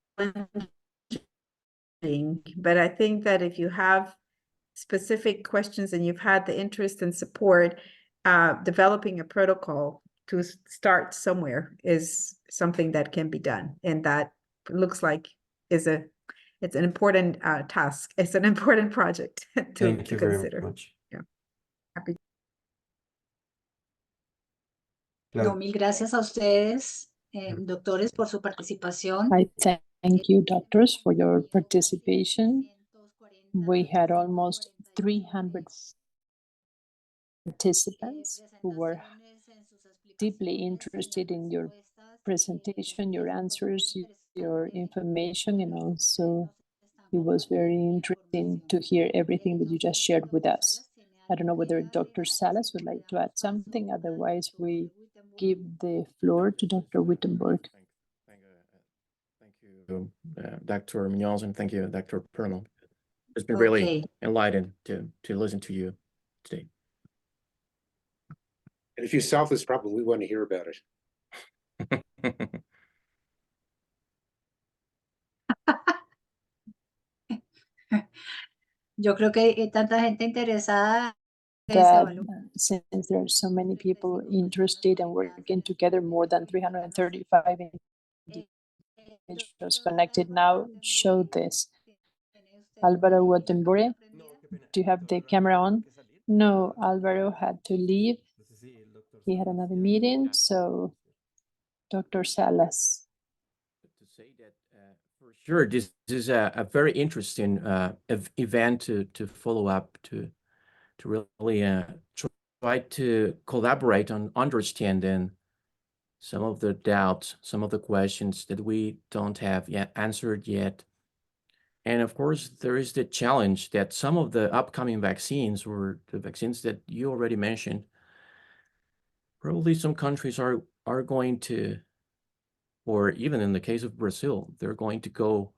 but I think that if you have specific questions and you've had the interest and support, developing a protocol to start somewhere is something that can be done. And that looks like it's an important task. It's an important project to Thank you consider. very much. Yeah. Happy. No, mil gracias a ustedes, doctores, por su participación. I thank you, doctors, for your participation. We had almost 300 participants who were deeply interested in your presentation, your answers, your information, and also it was very interesting to hear everything that you just shared with us. I don't know whether Dr. Salas would like to add something, otherwise we give the floor to Dr. Wittenberg. Thank you, Dr. Muñoz, and thank you, Dr. Perlman. It's been really enlightening to listen to you today. And if you solve this problem, we want to hear about it. Yo creo que hay tanta gente interesada. Since there are so many people interested and working together, more than 335 individuals connected now show this. Alvaro Wittenberg, do you have the camera on? No, Alvaro had to leave. He had another meeting, so Dr. Salas. To say that for sure, this is a very interesting event to follow up, to really try to collaborate on understanding some of the doubts, some of the questions that we don't have yet answered yet. And of course, there is the challenge that some of the upcoming vaccines, or the vaccines that you already mentioned, probably some countries are going to, or even in the case of Brazil, they're going to go,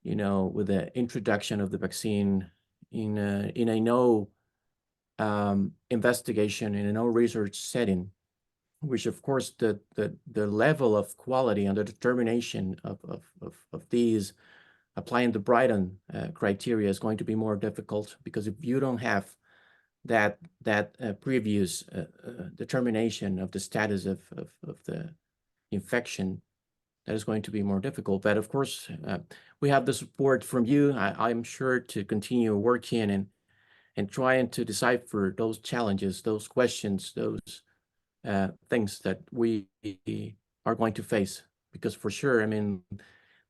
with the introduction of the vaccine in a no investigation, in a no research setting, which of course the level of quality and the determination of these applying the Brighton criteria is going to be more difficult, because if you don't have that previous determination of the status of the infection, that is going to be more difficult. But of course, we have the support from you. I'm sure to continue working and trying to decipher those challenges, those questions, those things that we are going to face. Because for sure, I mean,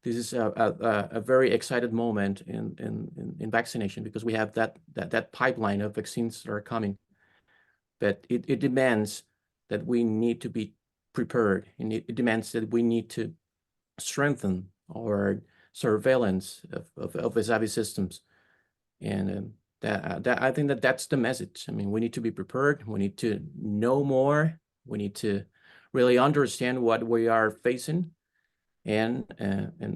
this is a very excited moment in vaccination, because we have that pipeline of vaccines that are coming. But it demands that we need to be prepared, and it demands that we need to strengthen our surveillance of ESAVI systems. And I think that's the message. I mean, we need to be prepared. We need to know more. We need to really understand what we are facing. And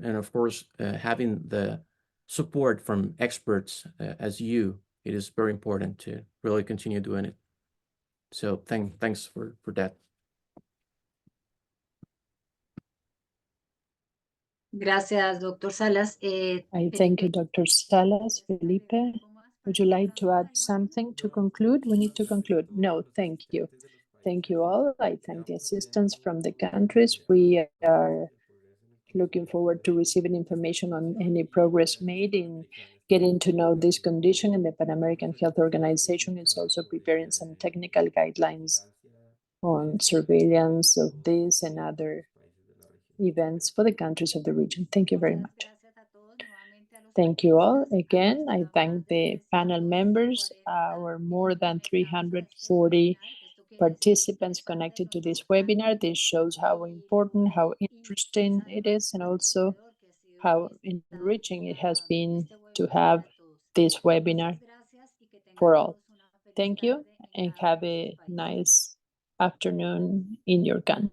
of course, having the support from experts as you, it is very important to really continue doing it. So thanks for that. Gracias, Dr. Salas. I thank you, Dr. Salas. Felipe, would you like to add something to conclude? We need to conclude. No, thank you. Thank you all. I thank the assistants from the countries. We are looking forward to receiving information on any progress made in getting to know this condition, and the Pan American Health Organization is also preparing some technical guidelines on surveillance of this and other events for the countries of the region. Thank you very much. Thank you all. Again, I thank the panel members, our more than 340 participants connected to this webinar. This shows how important, how interesting it is, and also how enriching it has been to have this webinar for all. Thank you and have a nice afternoon in your country.